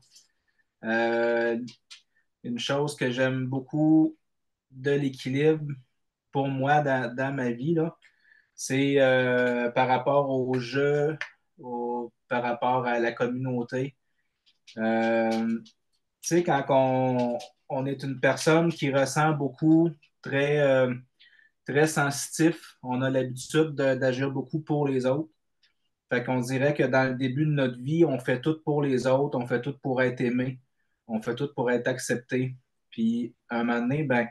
Une chose que j'aime beaucoup de l'équilibre pour moi dans ma vie, là, c'est par rapport au jeu, par rapport à la communauté. Tu sais, quand on est une personne qui ressent beaucoup, très, très sensitif, on a l'habitude d'agir beaucoup pour les autres. Fait qu'on dirait que dans le début de notre vie, on fait tout pour les autres, on fait tout pour être aimé, on fait tout pour être accepté. Puis, à un moment donné, ben,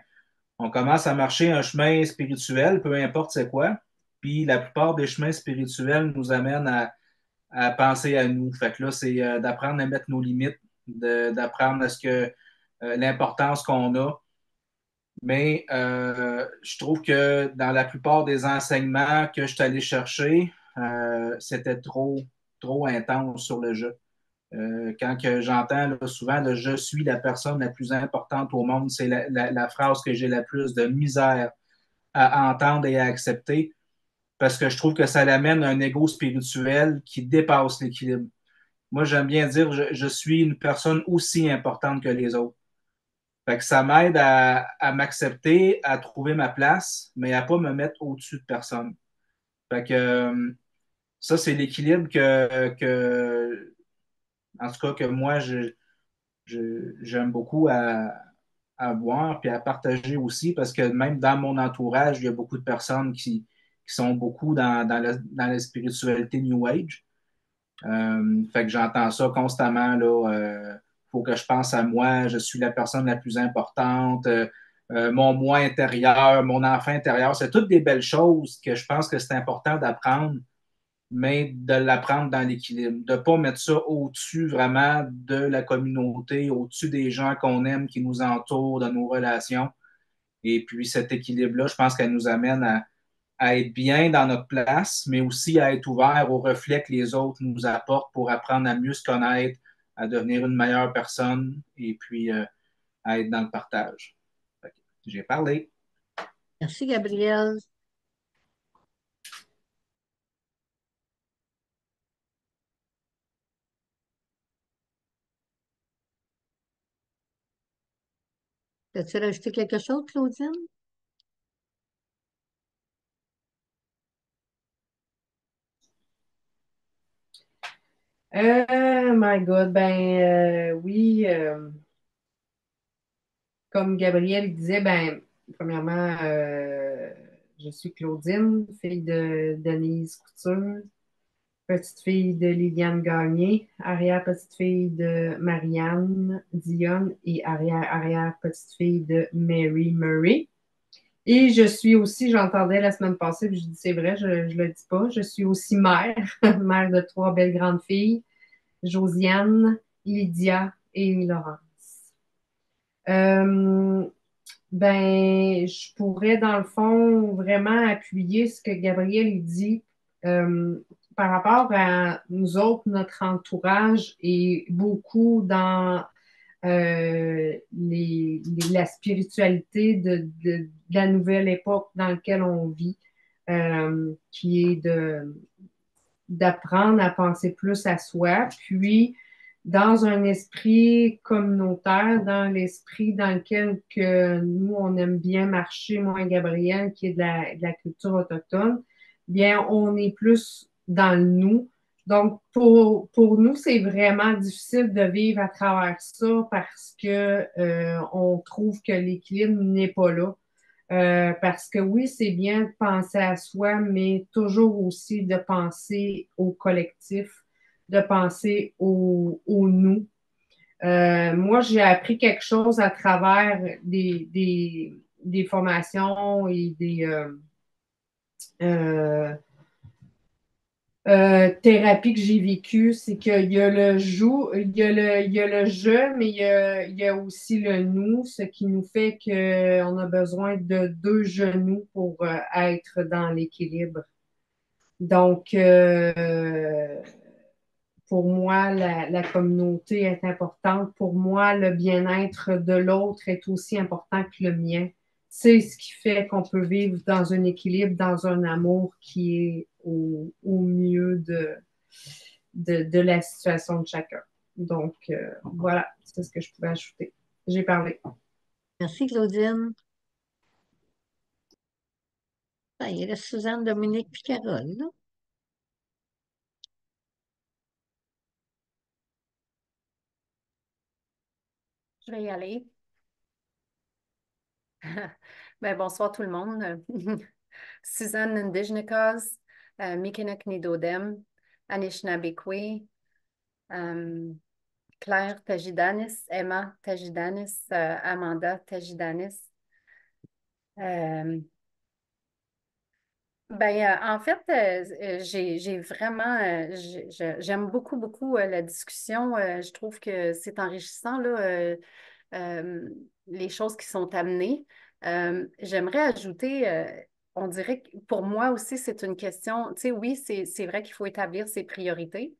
on commence à marcher un chemin spirituel, peu importe c'est quoi. Puis, la plupart des chemins spirituels nous amènent à penser à nous. Fait que là, c'est d'apprendre à mettre nos limites, d'apprendre à ce que l'importance qu'on a. Mais je trouve que dans la plupart des enseignements que je suis allé chercher, c'était trop intense sur le jeu. Quand que j'entends là, souvent le je suis la personne la plus importante au monde, c'est la phrase que j'ai la plus de misère à entendre et à accepter parce que je trouve que ça l'amène à un ego spirituel qui dépasse l'équilibre. Moi, j'aime bien dire je suis une personne aussi importante que les autres. Fait que ça m'aide à m'accepter, à trouver ma place, mais à pas me mettre au-dessus de personne. Fait que ça, c'est l'équilibre en tout cas, que moi, j'aime beaucoup à voir puis à partager aussi parce que même dans mon entourage, il y a beaucoup de personnes qui sont beaucoup dans la spiritualité New Age. Fait que j'entends ça constamment, là. Faut que je pense à moi, je suis la personne la plus importante, mon moi intérieur, mon enfant intérieur. C'est toutes des belles choses que je pense que c'est important d'apprendre, mais de l'apprendre dans l'équilibre. De ne pas mettre ça au-dessus vraiment de la communauté, au-dessus des gens qu'on aime, qui nous entourent, de nos relations. Et puis cet équilibre-là, je pense qu'elle nous amène à être bien dans notre place, mais aussi à être ouvert aux reflets que les autres nous apportent pour apprendre à mieux se connaître, à devenir une meilleure personne et puis à être dans le partage. J'ai parlé. Merci, Gabriel. As-tu rajouté quelque chose, Claudine? My God, oui, comme Gabriel disait, premièrement, je suis Claudine, fille de Denise Couture, petite fille de Liliane Gagné, arrière-petite-fille de Marianne Dionne et arrière-arrière-petite-fille de Mary Murray. Et je suis aussi, j'entendais la semaine passée, puis je dis c'est vrai, je ne le dis pas, je suis aussi mère, mère de trois belles grandes filles, Josiane, Lydia et Laurence. Euh, je pourrais, dans le fond, vraiment appuyer ce que Gabriel dit euh, par rapport à nous autres, notre entourage et beaucoup dans la spiritualité de la nouvelle époque dans laquelle on vit, qui est d'apprendre à penser plus à soi, puis dans un esprit communautaire, dans l'esprit dans lequel que nous, on aime bien marcher, moi et Gabriel, qui est de la culture autochtone, bien, on est plus dans le nous. Donc, pour nous, c'est vraiment difficile de vivre à travers ça parce que on trouve que l'équilibre n'est pas là. Parce que oui, c'est bien de penser à soi, mais toujours aussi de penser au collectif, de penser au nous. Moi, j'ai appris quelque chose à travers des formations et euh, thérapie que j'ai vécue, c'est qu'il y a le il y a le je, mais il y a aussi le nous, ce qui nous fait qu'on a besoin de deux genoux pour être dans l'équilibre. Donc, pour moi, la communauté est importante. Pour moi, le bien-être de l'autre est aussi important que le mien. C'est ce qui fait qu'on peut vivre dans un équilibre, dans un amour qui est au mieux de la situation de chacun. Donc, voilà, c'est ce que je pouvais ajouter. J'ai parlé. Merci, Claudine. Ah, il reste Suzanne, Dominique puis Carole, là. Je vais y aller. Ben, bonsoir tout le monde. Suzanne Ndijnikaz, Mikinak Nidodem, Anishinabekwe, Claire Tajidanis, Emma Tajidanis, Amanda Tajidanis. En fait, j'ai vraiment, j'aime beaucoup, beaucoup la discussion. Je trouve que c'est enrichissant, là, euh, les choses qui sont amenées. J'aimerais ajouter, on dirait que pour moi aussi, c'est une question, tu sais, oui, c'est vrai qu'il faut établir ses priorités.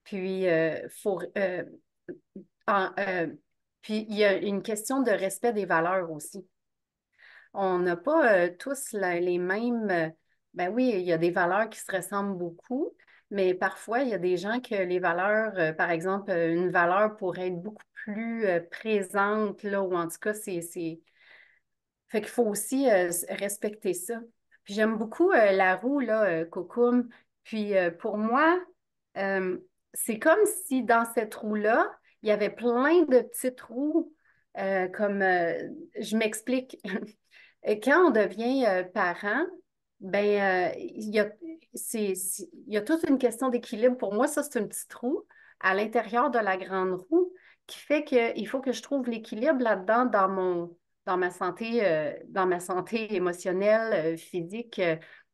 Puis, en- euh, puis, il y a une question de respect des valeurs aussi. On n'a pas tous les mêmes. Ben oui, il y a des valeurs qui se ressemblent beaucoup, mais parfois, il y a des gens que les valeurs, par exemple, une valeur pourrait être beaucoup plus présente, là, ou en tout cas, fait qu'il faut aussi respecter ça. Puis j'aime beaucoup la roue, là, Cocoum. Puis pour moi, euh, c'est comme si dans cette roue-là, il y avait plein de petites roues, comme je m'explique. Et quand on devient parent, il y a toute une question d'équilibre. Pour moi, ça, c'est une petite roue à l'intérieur de la grande roue qui fait qu'il faut que je trouve l'équilibre là-dedans dans ma santé émotionnelle, physique.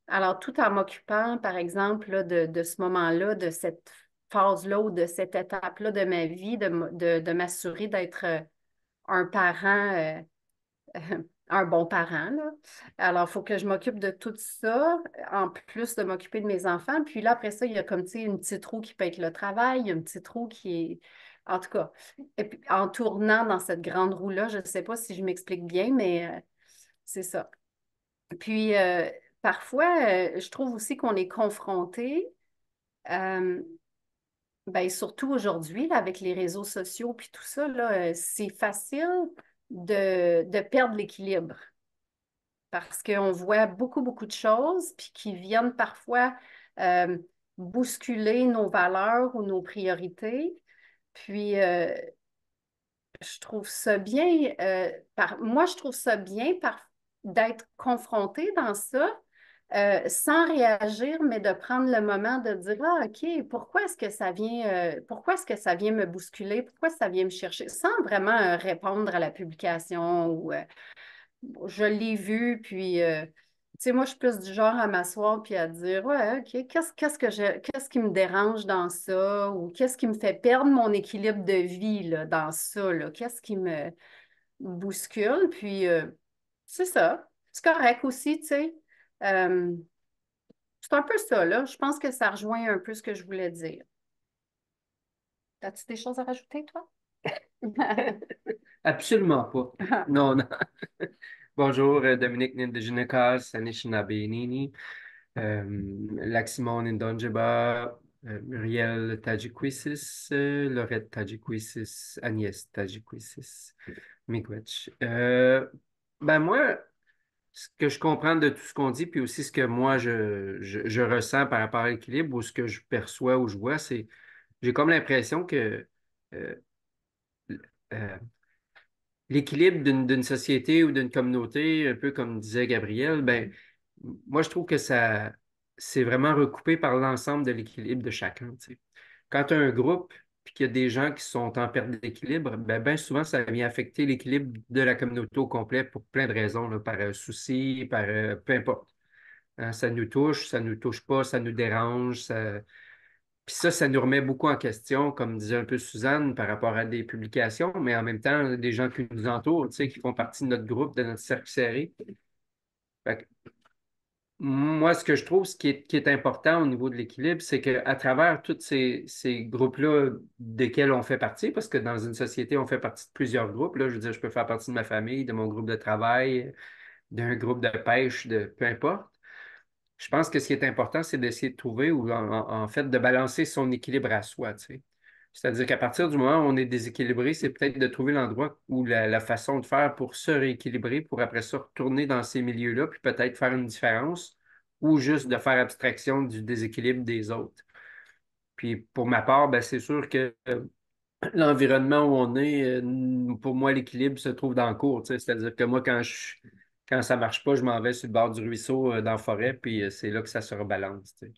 Alors, tout en m'occupant, par exemple, là, de ce moment-là, de cette phase-là ou de cette étape-là de ma vie, de m'assurer d'être un parent. Un bon parent, là. Alors, il faut que je m'occupe de tout ça, en plus de m'occuper de mes enfants. Puis là, après ça, il y a comme, tu sais, une petite roue qui peut être le travail, il y a une petite roue qui est... En tout cas, et puis, en tournant dans cette grande roue-là, je ne sais pas si je m'explique bien, mais c'est ça. Puis, parfois, je trouve aussi qu'on est confronté, euh, surtout aujourd'hui, là, avec les réseaux sociaux puis tout ça, là, c'est facile de perdre l'équilibre parce qu'on voit beaucoup, beaucoup de choses, puis qui viennent parfois euh, bousculer nos valeurs ou nos priorités. Puis, je trouve ça bien, moi, je trouve ça bien d'être confrontée dans ça, sans réagir, mais de prendre le moment de dire, ah, OK, pourquoi est-ce que ça vient me bousculer? Pourquoi ça vient me chercher? Sans vraiment répondre à la publication ou je l'ai vu, puis, tu sais, moi, je suis plus du genre à m'asseoir puis à dire, ouais, OK, qu'est-ce qui me dérange dans ça ou qu'est-ce qui me fait perdre mon équilibre de vie là, dans ça, là? Qu'est-ce qui me bouscule? Puis, c'est ça. C'est correct aussi, tu sais. Euh, c'est un peu ça, là. Je pense que ça rejoint un peu ce que je voulais dire. As-tu des choses à rajouter, toi? Absolument pas. Non, non. Bonjour, Dominique Nindejinekas, Anishinaabe, Laximon Ndonjeba, Muriel Tajikwisis, Laurette Tajikwisis, Agnès Tajikwisis, Miigwech. Moi, ce que je comprends de tout ce qu'on dit, puis aussi ce que moi je ressens par rapport à l'équilibre ou ce que je perçois ou je vois, c'est j'ai comme l'impression que euh, euh, l'équilibre d'une société ou d'une communauté, un peu comme disait Gabriel, ben, moi, je trouve que ça, c'est vraiment recoupé par l'ensemble de l'équilibre de chacun, tu sais. Quand tu as un groupe, puis qu'il y a des gens qui sont en perte d'équilibre, ben souvent, ça vient affecter l'équilibre de la communauté au complet pour plein de raisons, là, par souci, par peu importe. Hein, ça nous touche pas, ça nous dérange. Puis ça nous remet beaucoup en question, comme disait un peu Suzanne, par rapport à des publications, mais en même temps, des gens qui nous entourent, tu sais, qui font partie de notre groupe, de notre cercle serré. Fait que moi, ce que je trouve, qui est important au niveau de l'équilibre, c'est qu'à travers tous ces groupes-là desquels on fait partie, parce que dans une société, on fait partie de plusieurs groupes, là, je veux dire, je peux faire partie de ma famille, de mon groupe de travail, d'un groupe de pêche, de peu importe. Je pense que ce qui est important, c'est d'essayer de trouver ou en fait de balancer son équilibre à soi, tu sais. C'est-à-dire qu'à partir du moment où on est déséquilibré, c'est peut-être de trouver l'endroit ou la façon de faire pour se rééquilibrer, pour après ça retourner dans ces milieux-là, puis peut-être faire une différence ou juste de faire abstraction du déséquilibre des autres. Puis pour ma part, ben, c'est sûr que l'environnement où on est, pour moi, l'équilibre se trouve dans le cours, tu sais. C'est-à-dire que moi, quand ça marche pas, je m'en vais sur le bord du ruisseau, dans la forêt, puis c'est là que ça se rebalance, tu sais.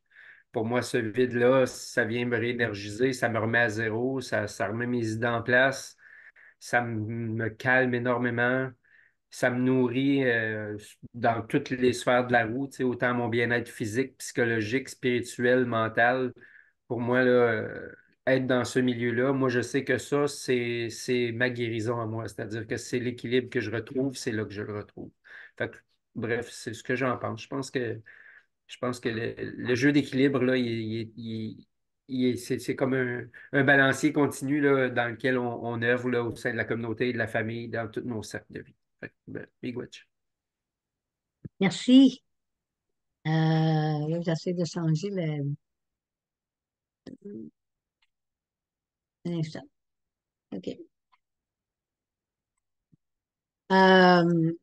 Pour moi, ce vide-là, ça vient me réénergiser, ça me remet à zéro, ça remet mes idées en place, ça me calme énormément, ça me nourrit dans toutes les sphères de la roue, tu sais, autant mon bien-être physique, psychologique, spirituel, mental. Pour moi, là, être dans ce milieu-là, moi, je sais que ça, c'est ma guérison à moi. C'est-à-dire que c'est l'équilibre que je retrouve, c'est là que je le retrouve. Fait que, bref, c'est ce que j'en pense. Je pense que le jeu d'équilibre, là, c'est comme un balancier continu là, dans lequel on œuvre là, au sein de la communauté, de la famille, dans tous nos cercles de vie. Fait que, ben, miigwech. Merci. Là, j'essaie de changer un instant. OK. Euh,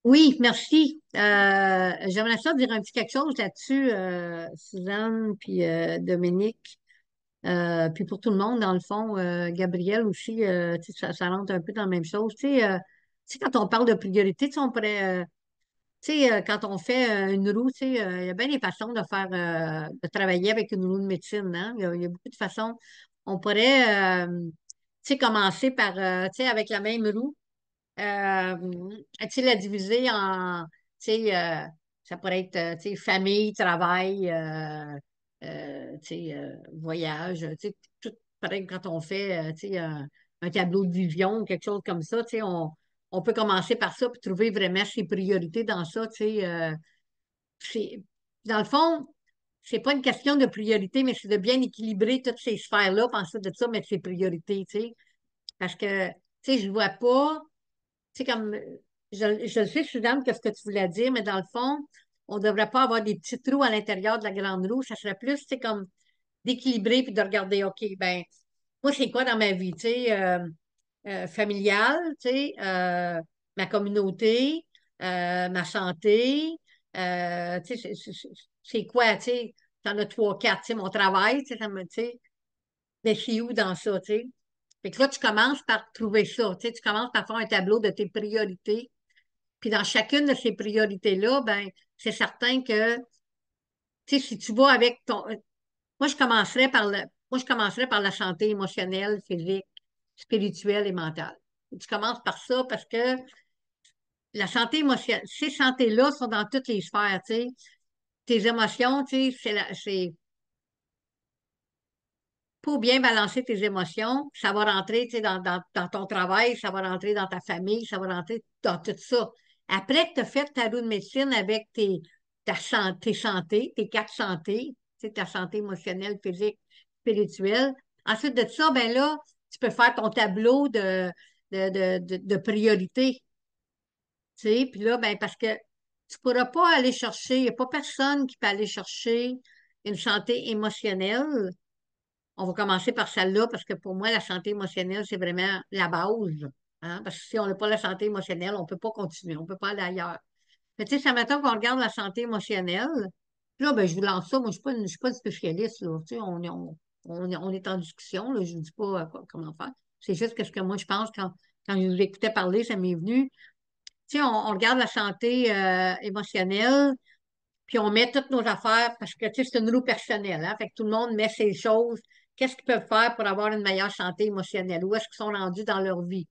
oui, merci. J'aimerais ça dire un petit quelque chose là-dessus, Suzanne, puis Dominique, puis pour tout le monde, dans le fond, Gabriel aussi, tu sais, ça rentre un peu dans la même chose. Tu sais, quand on parle de priorité, tu sais, on pourrait, tu sais, quand on fait une roue, tu sais, il y a bien des façons de faire, de travailler avec une roue de médecine, hein. Il y a beaucoup de façons. On pourrait, tu sais, commencer par, tu sais, avec la même roue. Tu sais, la diviser en, tu sais, ça pourrait être, tu sais, famille, travail, tu sais, voyage, tu sais, tout pareil quand on fait, tu sais, un tableau de vision ou quelque chose comme ça, tu sais, on peut commencer par ça puis trouver vraiment ses priorités dans ça, tu sais. C'est- Dans le fond, c'est pas une question de priorité, mais c'est de bien équilibrer toutes ces sphères-là, puis ensuite de ça, mettre ses priorités, tu sais. Parce que, tu sais, je vois pas sais, comme, je sais, Suzanne, qu'est-ce que tu voulais dire, mais dans le fond, on ne devrait pas avoir des petits trous à l'intérieur de la grande roue. Ça serait plus, tu sais, comme d'équilibrer puis de regarder, OK, ben, moi, c'est quoi dans ma vie, tu sais, familiale, tu sais, ma communauté, ma santé, tu sais, c'est quoi, tu sais, t'en as trois, quatre, tu sais, mon travail, tu sais, tu sais, mais c'est où dans ça, tu sais? Fait que là, tu commences par trouver ça, tu sais, tu commences par faire un tableau de tes priorités. Puis dans chacune de ces priorités-là, ben, c'est certain que, tu sais, si tu vas avec ton. Moi, je commencerais par la santé émotionnelle, physique, spirituelle et mentale. Tu commences par ça parce que la santé émotionnelle, ces santé-là sont dans toutes les sphères, tu sais. Tes émotions, tu sais, c'est pour bien balancer tes émotions, ça va rentrer, tu sais, dans ton travail, ça va rentrer dans ta famille, ça va rentrer dans tout ça. Après que tu as fait ta roue de médecine avec tes santé, tes quatre santé, tu sais, ta santé émotionnelle, physique, spirituelle, ensuite de ça, ben là, tu peux faire ton tableau de priorité, tu sais, puis là, ben, parce que tu ne pourras pas aller chercher, il n'y a pas personne qui peut aller chercher une santé émotionnelle. On va commencer par celle-là parce que pour moi, la santé émotionnelle, c'est vraiment la base. Hein. Parce que si on n'a pas la santé émotionnelle, on ne peut pas continuer, on ne peut pas aller ailleurs. Mais tu sais, ça m'attend qu'on regarde la santé émotionnelle. Puis là, ben, je vous lance ça. Moi, je ne suis pas une spécialiste. Là. Tu sais, on est en discussion. Là. Je ne vous dis pas comment faire. C'est juste que ce que moi, je pense quand je vous écoutais parler, ça m'est venu. Tu sais, on regarde la santé émotionnelle, puis on met toutes nos affaires parce que tu sais, c'est une roue personnelle. Hein? Fait que tout le monde met ses choses. Qu'est-ce qu'ils peuvent faire pour avoir une meilleure santé émotionnelle? Où est-ce qu'ils sont rendus dans leur vie?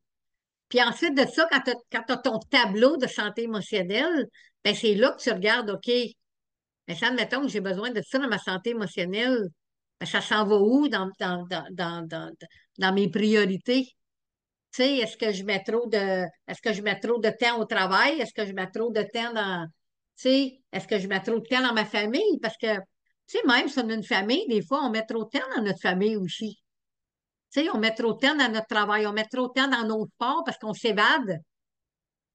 Puis ensuite de ça, quand tu as ton tableau de santé émotionnelle, ben c'est là que tu regardes, OK, Mais ça, admettons que j'ai besoin de ça dans ma santé émotionnelle, ben, ça s'en va où dans mes priorités? Tu sais, est-ce que je mets trop de temps au travail? Est-ce que je mets trop de temps tu sais, est-ce que je mets trop de temps dans ma famille? Parce que, tu sais, même si on a une famille, des fois, on met trop de temps dans notre famille aussi. Tu sais, on met trop de temps dans notre travail, on met trop de temps dans nos sports parce qu'on s'évade.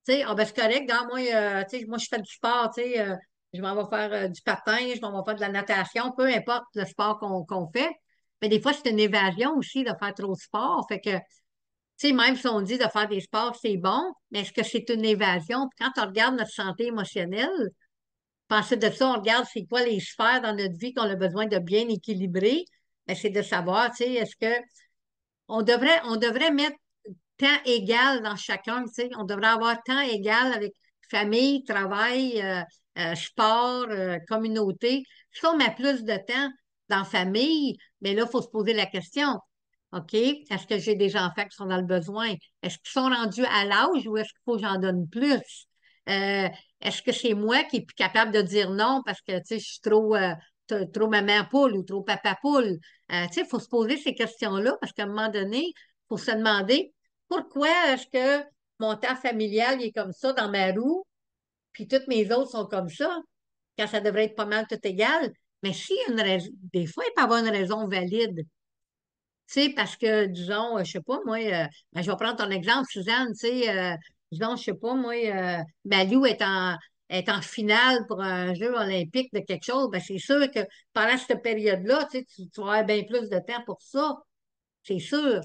Tu sais, ah ben c'est correct, dans moi, tu sais, moi, je fais du sport, tu sais, je m'en vais faire du patin, je m'en vais faire de la natation, peu importe le sport qu'on fait. Mais des fois, c'est une évasion aussi de faire trop de sport. Fait que, tu sais, même si on dit de faire des sports, c'est bon, mais est-ce que c'est une évasion? Puis quand on regarde notre santé émotionnelle, penser de ça, on regarde c'est quoi les sphères dans notre vie qu'on a besoin de bien équilibrer. Ben, c'est de savoir, tu sais, est-ce que on devrait mettre temps égal dans chacun, tu sais. On devrait avoir temps égal avec famille, travail, sport, communauté. Si on met plus de temps dans famille, mais là, il faut se poser la question. OK, est-ce que j'ai des enfants qui sont dans le besoin? Est-ce qu'ils sont rendus à l'âge ou est-ce qu'il faut que j'en donne plus? Euh, est-ce que c'est moi qui est plus capable de dire non parce que, tu sais, je suis trop maman poule ou trop papa poule? Tu sais, il faut se poser ces questions-là parce qu'à un moment donné, il faut se demander pourquoi est-ce que mon temps familial il est comme ça dans ma roue, puis toutes mes autres sont comme ça, quand ça devrait être pas mal tout égal. Mais s'il y a une raison, des fois, il peut y avoir une raison valide. Tu sais, parce que, disons, je sais pas, moi, ben, je vais prendre ton exemple, Suzanne, tu sais, disons, je sais pas, moi, Malou est en finale pour un jeu olympique de quelque chose, ben, c'est sûr que pendant cette période-là, tu sais, tu vas avoir bien plus de temps pour ça, c'est sûr.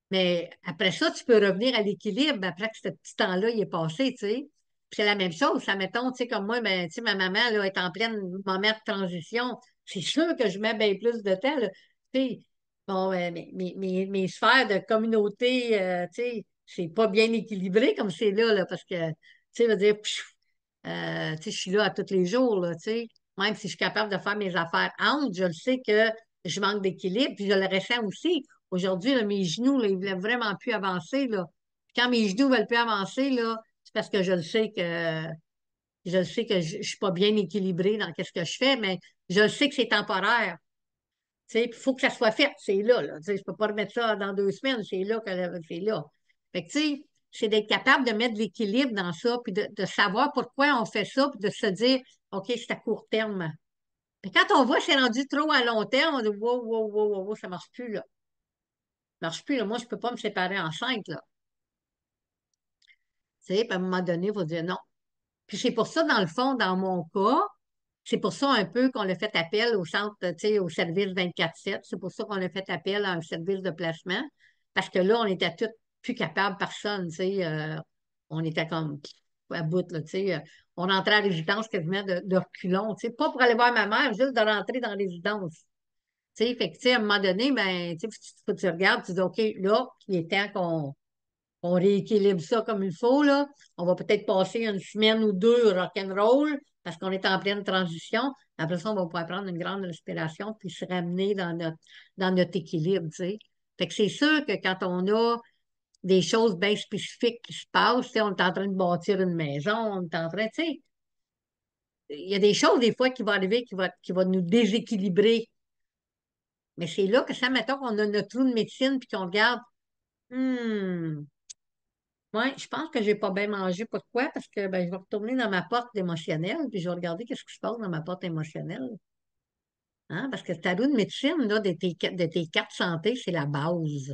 Mais après ça, tu peux revenir à l'équilibre après que ce petit temps-là il est passé, tu sais. Puis c'est la même chose, ça mettons, tu sais, comme moi, ben, tu sais, ma maman là, est en pleine moment de transition. C'est sûr que je mets bien plus de temps, là. Tu sais, bon, mes sphères de communauté, tu sais, c'est pas bien équilibré comme c'est là, parce que, tu sais, veut dire, tu sais, je suis là à tous les jours, là, tu sais. Même si je suis capable de faire mes affaires entre, je le sais que je manque d'équilibre, puis je le ressens aussi. Aujourd'hui, là, mes genoux, là, ils ne voulaient vraiment plus avancer, là. Puis quand mes genoux ne veulent plus avancer, là, c'est parce que je le sais que je ne suis pas bien équilibrée dans ce que je fais, mais je le sais que c'est temporaire. Tu sais, il faut que ça soit fait, c'est là, là. Tu sais, je ne peux pas remettre ça dans 2 semaines, c'est là que c'est là. Fait que, tu sais, c'est d'être capable de mettre de l'équilibre dans ça, puis de savoir pourquoi on fait ça, puis de se dire, OK, c'est à court terme. Puis quand on voit que c'est rendu trop à long terme, on dit, wow, wow, wow, wow, wow, ça ne marche plus, là. Ça marche plus, là. Moi, je ne peux pas me séparer enceinte, là. Tu sais, puis à un moment donné, il faut dire non. Puis c'est pour ça, dans le fond, dans mon cas, c'est pour ça un peu qu'on a fait appel au centre, tu sais, au service 24/7. C'est pour ça qu'on a fait appel à un service de placement. Parce que là, on était tous plus capables, personne, tu sais. On était comme à bout, là, tu sais. On rentrait à la résidence quasiment de reculons, tu sais. Pas pour aller voir ma mère, juste de rentrer dans la résidence. Tu sais, fait que, tu sais, à un moment donné, ben, tu sais, faut que tu regardes, tu dis, OK, là, il est temps qu'on rééquilibre ça comme il faut, là. On va peut-être passer une semaine ou deux rock'n'roll parce qu'on est en pleine transition. Après ça, on va pouvoir prendre une grande respiration puis se ramener dans notre équilibre, tu sais. Fait que c'est sûr que quand on a des choses bien spécifiques qui se passent, tu sais, on est en train de bâtir une maison, on est en train, tu sais, il y a des choses des fois qui vont arriver qui vont nous déséquilibrer. Mais c'est là que ça, mettons qu'on a notre trou de médecine puis qu'on regarde, hmm, oui, je pense que j'ai pas bien mangé. Pourquoi? Parce que ben, je vais retourner dans ma porte émotionnelle, puis je vais regarder qu'est-ce qui se passe dans ma porte émotionnelle. Hein? Parce que ta roue de médecine, là, de tes cartes santé, c'est la base.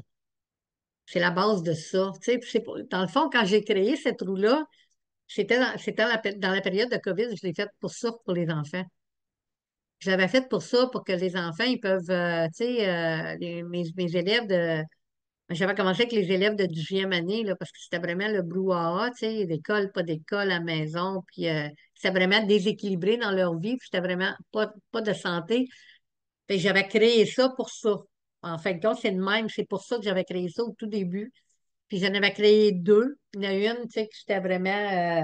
C'est la base de ça. Tu sais, puis dans le fond, quand j'ai créé cette roue-là, c'était dans la période de COVID, je l'ai faite pour ça, pour les enfants. Je l'avais faite pour ça, pour que les enfants, ils peuvent, tu sais, mes élèves j'avais commencé avec les élèves de 10e année, là, parce que c'était vraiment le brouhaha, tu sais, d'école, pas d'école à la maison, puis c'était vraiment déséquilibré dans leur vie, puis c'était vraiment pas de santé. Fait que j'avais créé ça pour ça. En fin de compte, c'est le même, c'est pour ça que j'avais créé ça au tout début. Puis j'en avais créé deux. Il y en a une, tu sais, que c'était vraiment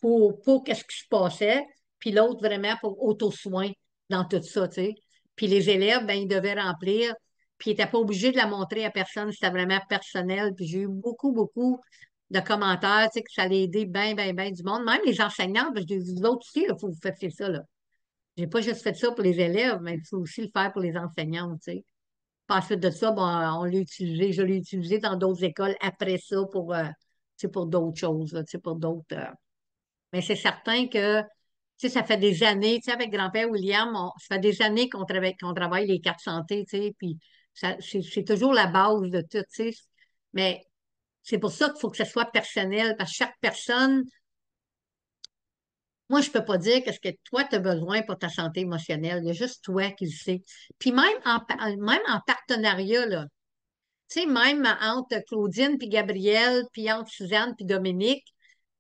pour qu'est-ce qui se passait, puis l'autre vraiment pour auto-soin dans tout ça, tu sais. Puis les élèves, ben, ils devaient remplir, puis ils n'étaient pas obligés de la montrer à personne, c'était vraiment personnel. Puis j'ai eu beaucoup, beaucoup de commentaires, tu sais, que ça allait aider bien, bien, bien du monde. Même les enseignants, parce que je dis, vous autres aussi, il faut que vous fassiez ça, là. J'ai pas juste fait ça pour les élèves, mais il faut aussi le faire pour les enseignants, tu sais. Puis ensuite de ça, bon, on l'a utilisé, je l'ai utilisé dans d'autres écoles après ça pour, tu sais, pour d'autres choses, là, tu sais, pour d'autres. Mais c'est certain que, tu sais, ça fait des années, tu sais, avec grand-père William, ça fait des années qu'on travaille les cartes santé, tu sais, puis c'est toujours la base de tout, tu sais. Mais c'est pour ça qu'il faut que ce soit personnel, parce que chaque personne, moi, je peux pas dire qu'est-ce que toi, tu as besoin pour ta santé émotionnelle. Il y a juste toi qui le sais. Puis même en partenariat, là, tu sais, même entre Claudine puis Gabrielle, puis entre Suzanne puis Dominique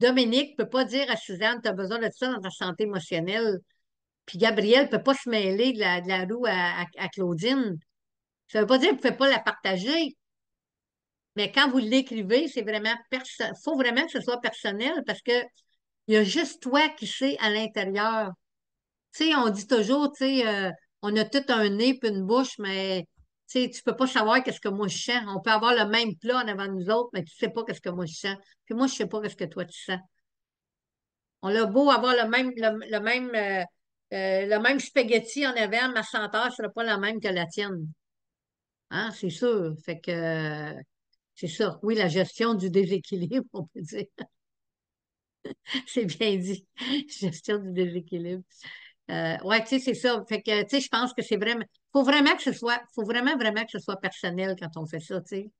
ne peut pas dire à Suzanne, tu as besoin de ça dans ta santé émotionnelle. Puis Gabrielle ne peut pas se mêler de la roue à Claudine. Ça ne veut pas dire que vous ne pouvez pas la partager, mais quand vous l'écrivez, c'est vraiment faut vraiment que ce soit personnel parce que il y a juste toi qui sais à l'intérieur. Tu sais, on dit toujours, tu sais, on a tout un nez puis une bouche, mais tu sais, tu peux pas savoir qu'est-ce que moi je sens. On peut avoir le même plat en avant de nous autres, mais tu sais pas qu'est-ce que moi je sens. Puis moi, je sais pas qu'est-ce que toi tu sens. On a beau avoir le même spaghetti en avant, ma senteur sera pas la même que la tienne. Hein, c'est sûr. Fait que c'est ça. Oui, la gestion du déséquilibre, on peut dire. C'est bien dit. Gestion du déséquilibre. Ouais, tu sais, c'est ça. Fait que, tu sais, je pense que c'est vraiment, faut vraiment, vraiment que ce soit personnel quand on fait ça, tu sais.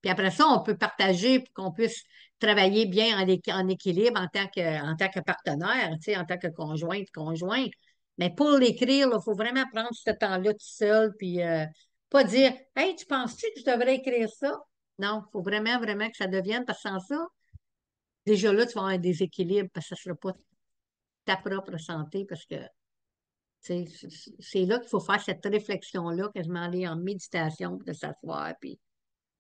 Puis après ça, on peut partager pour qu'on puisse travailler bien en équilibre en tant que partenaire, tu sais, en tant que conjoint. Mais pour l'écrire, il faut vraiment prendre ce temps-là tout seul, puis pas dire, hey, tu penses-tu que je devrais écrire ça? Non, il faut vraiment, vraiment que ça devienne, parce que sans ça, déjà là, tu vas avoir un déséquilibre, parce que ça ne sera pas ta propre santé, parce que c'est là qu'il faut faire cette réflexion-là, quasiment aller en méditation, puis de s'asseoir, puis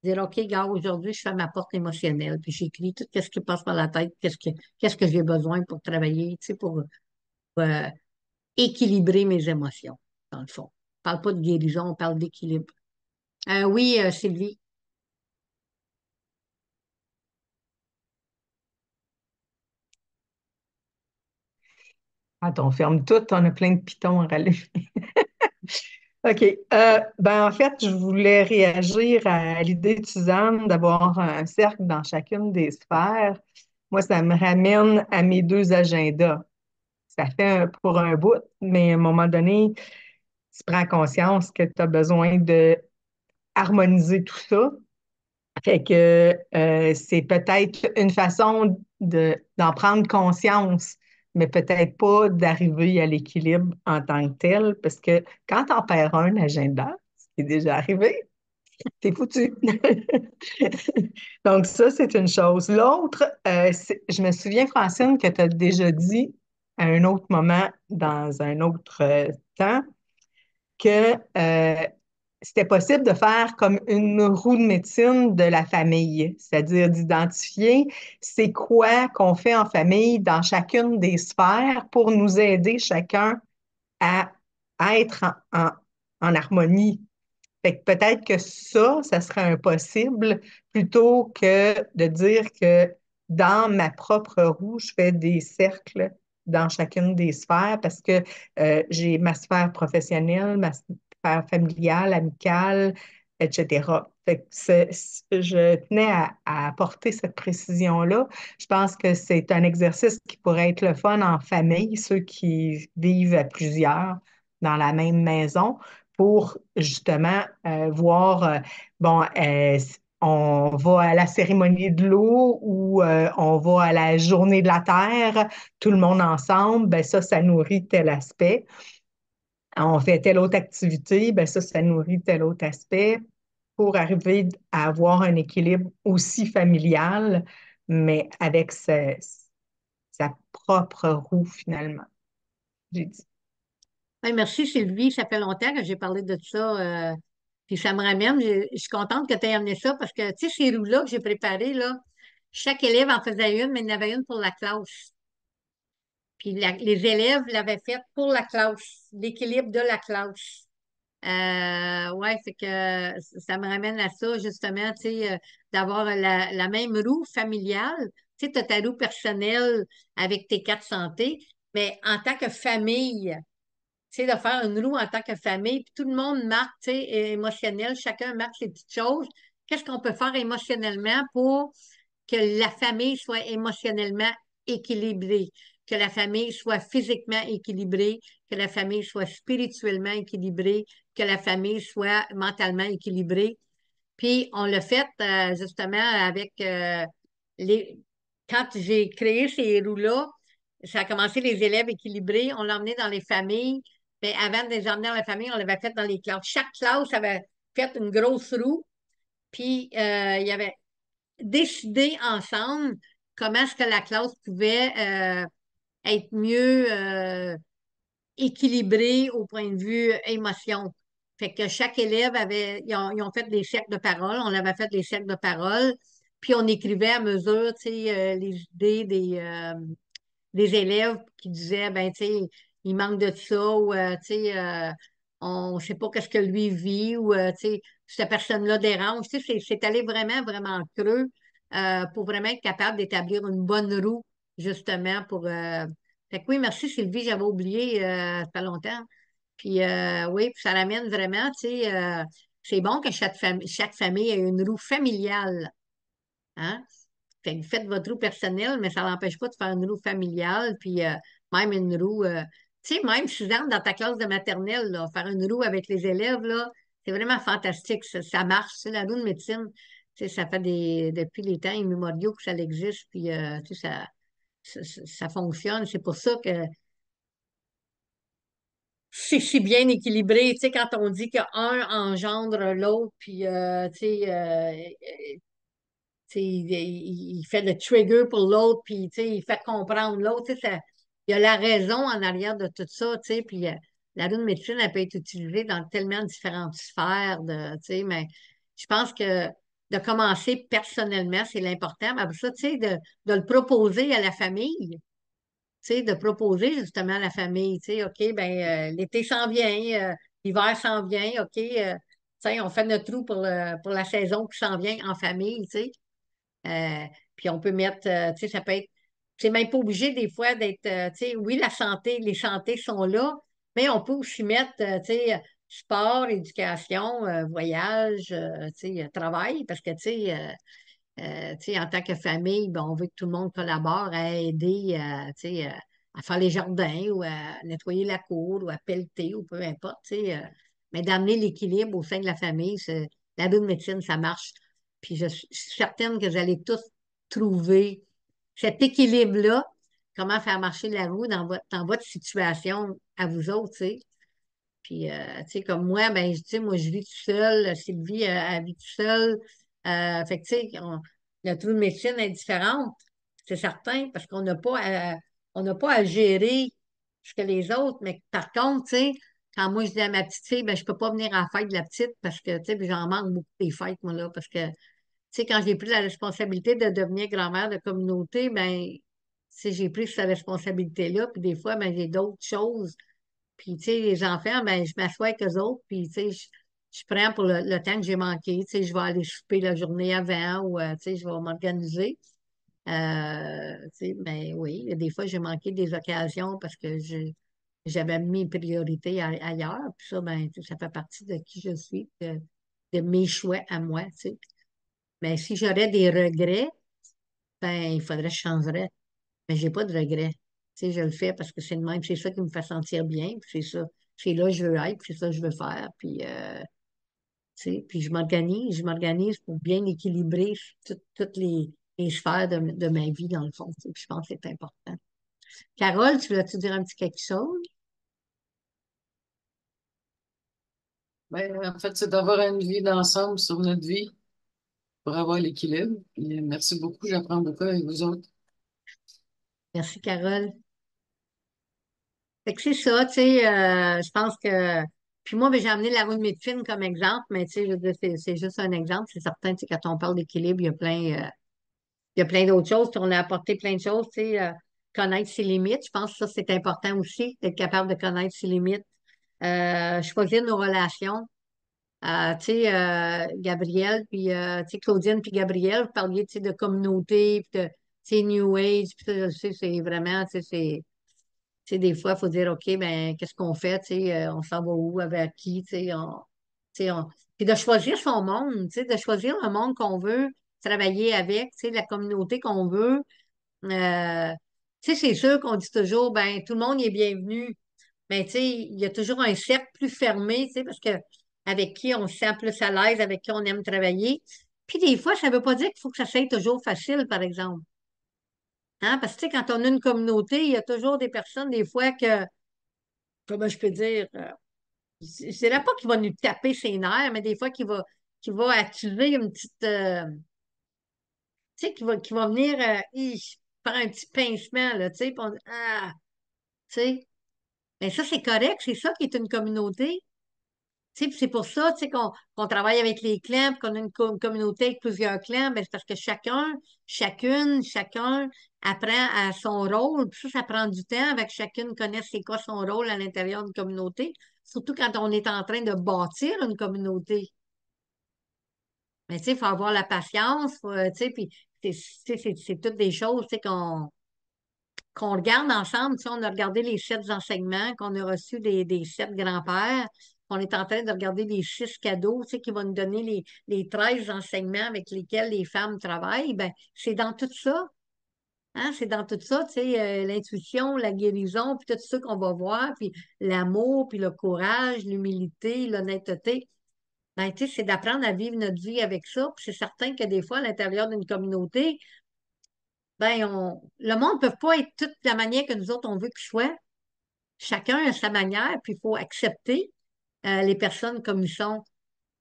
dire, OK, gars, aujourd'hui, je fais ma porte émotionnelle, puis j'écris tout ce qui passe par la tête, qu'est-ce que j'ai besoin pour travailler, tu sais, pour euh, équilibrer mes émotions, dans le fond. On parle pas de guérison, on parle d'équilibre. Oui, Sylvie. Attends, on ferme tout, on a plein de pitons à rallumer. OK. Ben, en fait, je voulais réagir à l'idée de Suzanne d'avoir un cercle dans chacune des sphères. Moi, ça me ramène à mes deux agendas. Ça fait pour un bout, mais à un moment donné, tu prends conscience que tu as besoin de harmoniser tout ça. Fait que c'est peut-être une façon d'en prendre conscience, mais peut-être pas d'arriver à l'équilibre en tant que tel, parce que quand on perd un agenda, ce qui est déjà arrivé, t'es foutu. Donc ça, c'est une chose. L'autre, je me souviens, Francine, que tu as déjà dit à un autre moment, dans un autre temps, que c'était possible de faire comme une roue de médecine de la famille, c'est-à-dire d'identifier c'est quoi qu'on fait en famille dans chacune des sphères pour nous aider chacun à, à être en harmonie. Fait que peut-être que ça serait impossible plutôt que de dire que dans ma propre roue, je fais des cercles dans chacune des sphères parce que j'ai ma sphère professionnelle, ma sphère familiale, amicale, etc. Fait que je tenais à apporter cette précision-là. Je pense que c'est un exercice qui pourrait être le fun en famille, ceux qui vivent à plusieurs dans la même maison pour justement voir, bon, on va à la cérémonie de l'eau ou on va à la journée de la terre, tout le monde ensemble, ben ça nourrit tel aspect. On fait telle autre activité, ben ça nourrit tel autre aspect pour arriver à avoir un équilibre aussi familial, mais avec sa propre roue finalement, j'ai dit. Ouais, merci Sylvie, ça fait longtemps que j'ai parlé de ça, puis ça me ramène, je suis contente que tu aies amené ça parce que, tu sais, ces roues-là que j'ai préparées, là, chaque élève en faisait une, mais il y en avait une pour la classe. Puis les élèves l'avaient faite pour la classe, l'équilibre de la classe. Ouais, c'est que ça me ramène à ça, justement, tu sais, d'avoir la même roue familiale. Tu sais, tu as ta roue personnelle avec tes quatre santé, mais en tant que famille, tu sais, de faire une roue en tant que famille, puis tout le monde marque, tu sais, émotionnel, chacun marque ses petites choses. Qu'est-ce qu'on peut faire émotionnellement pour que la famille soit émotionnellement équilibrée, que la famille soit physiquement équilibrée, que la famille soit spirituellement équilibrée, que la famille soit mentalement équilibrée. Puis on l'a fait justement avec les. Quand j'ai créé ces roues-là, ça a commencé les élèves équilibrés, on l'a emmené dans les familles. Mais avant de les emmener dans la famille, on l'avait fait dans les classes. Chaque classe avait fait une grosse roue, puis il y avait décidé ensemble comment est-ce que la classe pouvait être mieux équilibrée au point de vue émotion. Fait que chaque élève avait, ils ont fait des cercles de parole, on avait fait des cercles de parole, puis on écrivait à mesure, tu sais, les idées des élèves qui disaient, ben, tu sais, il manque de ça, ou, tu sais, on ne sait pas qu'est-ce que lui vit, ou, tu sais, cette personne-là dérange. Tu sais, c'est allé vraiment, vraiment creux pour vraiment être capable d'établir une bonne roue, justement, pour. Fait que oui, merci Sylvie, j'avais oublié, ça fait longtemps. Puis oui, puis ça ramène vraiment, tu sais, c'est bon que chaque famille ait une roue familiale. Hein? Fait que vous faites votre roue personnelle, mais ça n'empêche pas de faire une roue familiale, puis même une roue, tu sais, même Suzanne, dans ta classe de maternelle, là, faire une roue avec les élèves, là, c'est vraiment fantastique, ça marche, tu sais, la roue de médecine, tu sais, ça fait depuis les temps immémoriaux que ça existe, puis tu sais, ça fonctionne. C'est pour ça que c'est si bien équilibré, tu sais, quand on dit qu'un engendre l'autre, puis tu sais, tu sais, il fait le trigger pour l'autre, puis tu sais, il fait comprendre l'autre. Tu sais, il y a la raison en arrière de tout ça, tu sais, puis la roue de médecine, elle peut être utilisée dans tellement différentes sphères, tu sais, mais je pense que de commencer personnellement, c'est l'important. Mais après ça, tu sais, de le proposer à la famille, tu sais, de proposer justement à la famille, tu sais, OK, ben l'été s'en vient, l'hiver s'en vient, OK, tu sais, on fait notre trou pour la saison qui s'en vient en famille, tu sais. Puis on peut mettre, tu sais, ça peut être, c'est même pas obligé des fois d'être, tu sais, oui, la santé, les santé sont là, mais on peut aussi mettre, tu sais, sport, éducation, voyage, tu sais, travail, parce que, tu sais, en tant que famille, ben, on veut que tout le monde collabore à aider, tu sais, à faire les jardins ou à nettoyer la cour ou à pelleter ou peu importe, tu sais, mais d'amener l'équilibre au sein de la famille, la bonne médecine, ça marche. Puis je suis certaine que vous allez tous trouver cet équilibre-là, comment faire marcher la roue dans votre situation à vous autres, tu sais. Puis, tu sais, comme moi, ben, tu sais, moi, je vis tout seul. Sylvie, elle vit tout seule. Fait que, tu sais, notre trou de médecine est différente, c'est certain, parce qu'on n'a pas à gérer ce que les autres. Mais par contre, tu sais, quand moi, je dis à ma petite fille, ben, je peux pas venir à la fête de la petite parce que, tu sais, puis j'en manque beaucoup des fêtes, moi, là, parce que, tu sais, quand j'ai pris la responsabilité de devenir grand-mère de communauté, ben, tu sais, j'ai pris cette responsabilité-là, puis des fois, ben, j'ai d'autres choses puis, tu sais, les enfants, ben, je m'assois avec eux autres, puis, tu sais, je prends pour le temps que j'ai manqué. Tu sais, je vais aller souper la journée avant ou, tu sais, je vais m'organiser. Tu sais, mais oui, des fois, j'ai manqué des occasions parce que j'avais mis mes priorités ailleurs. Puis ça, ben, tu sais, ça fait partie de qui je suis, de mes choix à moi, tu sais. Mais si j'aurais des regrets, ben, il faudrait que je changerais. Mais j'ai pas de regrets. Tu sais, je le fais parce que c'est le même, c'est ça qui me fait sentir bien, puis c'est ça, c'est là que je veux être, puis c'est ça que je veux faire, puis, tu sais, puis je m'organise pour bien équilibrer toutes les sphères de ma vie, dans le fond, tu sais, puis je pense que c'est important. Carole, tu voulais-tu dire un petit quelque chose? Ben, en fait, c'est d'avoir une vie d'ensemble sur notre vie pour avoir l'équilibre. Puis, merci beaucoup, j'apprends beaucoup avec vous autres. Merci, Carole. Fait que c'est ça, tu sais, je pense que. Puis moi, ben, j'ai amené la roue de médecine comme exemple, mais tu sais, je veux dire, c'est juste un exemple. C'est certain, tu sais, quand on parle d'équilibre, il y a plein d'autres choses. Puis on a apporté plein de choses, tu sais, connaître ses limites. Je pense que ça, c'est important aussi, d'être capable de connaître ses limites. Choisir nos relations. Tu sais, Gabrielle, puis tu sais, Claudine, puis Gabrielle, vous parliez, tu sais, de communauté, puis de, tu sais, New Age, puis ça, je sais, c'est vraiment, tu sais, sais, des fois, il faut dire, OK, ben, qu'est-ce qu'on fait? Tu sais, on s'en va où? Avec qui? Tu sais, puis de choisir son monde, tu sais, de choisir le monde qu'on veut travailler avec, tu sais, la communauté qu'on veut. Euh, Tu sais, c'est sûr qu'on dit toujours, ben, tout le monde est bienvenu. Mais tu sais, il y a toujours un cercle plus fermé, tu sais, parce que avec qui on se sent plus à l'aise, avec qui on aime travailler. Puis des fois, ça ne veut pas dire qu'il faut que ça soit toujours facile, par exemple. Hein? Parce que tu sais, quand on a une communauté, il y a toujours des personnes, des fois, que, comment je peux dire, je dirais pas qu'il va nous taper ses nerfs, mais des fois qu'il va activer une petite, tu sais, qu'il va venir, faire un petit pincement, là, tu sais, puis on dit, ah, tu sais. Mais ça, c'est correct, c'est ça qui est une communauté. Tu sais, puis c'est pour ça, tu sais, qu'on travaille avec les clans, puis qu'on a une communauté avec plusieurs clans, ben, c'est parce que chacun apprend à son rôle, puis ça prend du temps avec que chacune connaisse c'est quoi son rôle à l'intérieur d'une communauté, surtout quand on est en train de bâtir une communauté. Mais tu sais, il faut avoir la patience, tu sais, puis c'est toutes des choses, tu sais, qu'on regarde ensemble. Tu sais, on a regardé les 7 enseignements qu'on a reçus des 7 grands-pères. On est en train de regarder les 6 cadeaux, tu sais, qui vont nous donner les 13 enseignements avec lesquels les femmes travaillent. Ben, c'est dans tout ça. Hein? C'est dans tout ça, tu sais, l'intuition, la guérison, puis tout ça qu'on va voir, puis l'amour, puis le courage, l'humilité, l'honnêteté. Ben, tu sais, c'est d'apprendre à vivre notre vie avec ça. Puis c'est certain que des fois, à l'intérieur d'une communauté, ben, le monde ne peut pas être toute la manière que nous autres, on veut qu'il soit. Chacun a sa manière, puis il faut accepter les personnes comme ils sont.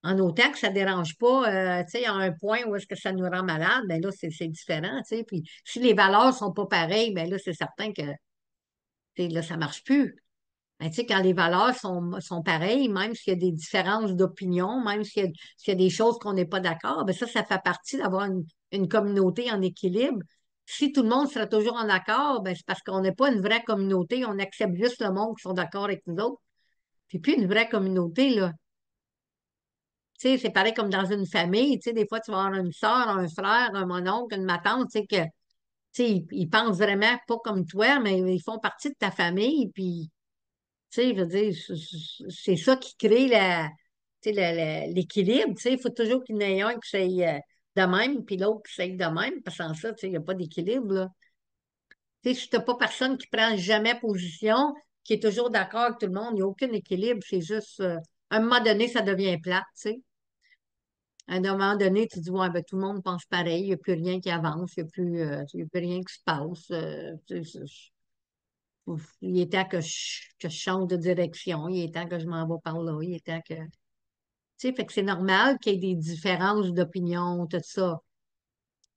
En autant que ça ne dérange pas, tu sais, à un point où est-ce que ça nous rend malade, ben là, c'est différent, tu sais. Puis si les valeurs ne sont pas pareilles, ben là, c'est certain que, tu sais, là, ça ne marche plus. Ben, tu sais, quand les valeurs sont pareilles, même s'il y a des différences d'opinion, même s'il y a des choses qu'on n'est pas d'accord, ben ça fait partie d'avoir une communauté en équilibre. Si tout le monde serait toujours en accord, ben c'est parce qu'on n'est pas une vraie communauté, on accepte juste le monde qui sont d'accord avec nous autres. Puis plus une vraie communauté, là. Tu sais, c'est pareil comme dans une famille, tu sais, des fois, tu vas avoir une soeur, un frère, un mononcle, une ma tante, tu sais, que, tu sais, ils pensent vraiment pas comme toi, mais ils font partie de ta famille, puis tu sais, je veux dire, c'est ça qui crée tu sais, l'équilibre. Tu sais, il faut toujours qu'il y en ait un qui soit de même, puis l'autre qui soit de même, parce que sans ça, tu sais, il n'y a pas d'équilibre, là. Tu sais, si tu n'as pas personne qui prend jamais position, qui est toujours d'accord avec tout le monde, il n'y a aucun équilibre. C'est juste, à un moment donné, ça devient plate, tu sais. À un moment donné, tu dis, ouais, ben, tout le monde pense pareil, il n'y a plus rien qui avance, il y a plus rien qui se passe. Tu sais, ouf, il est temps que je change de direction, il est temps que je m'en vais par là, il est temps que. Tu sais, fait que c'est normal qu'il y ait des différences d'opinion, tout ça.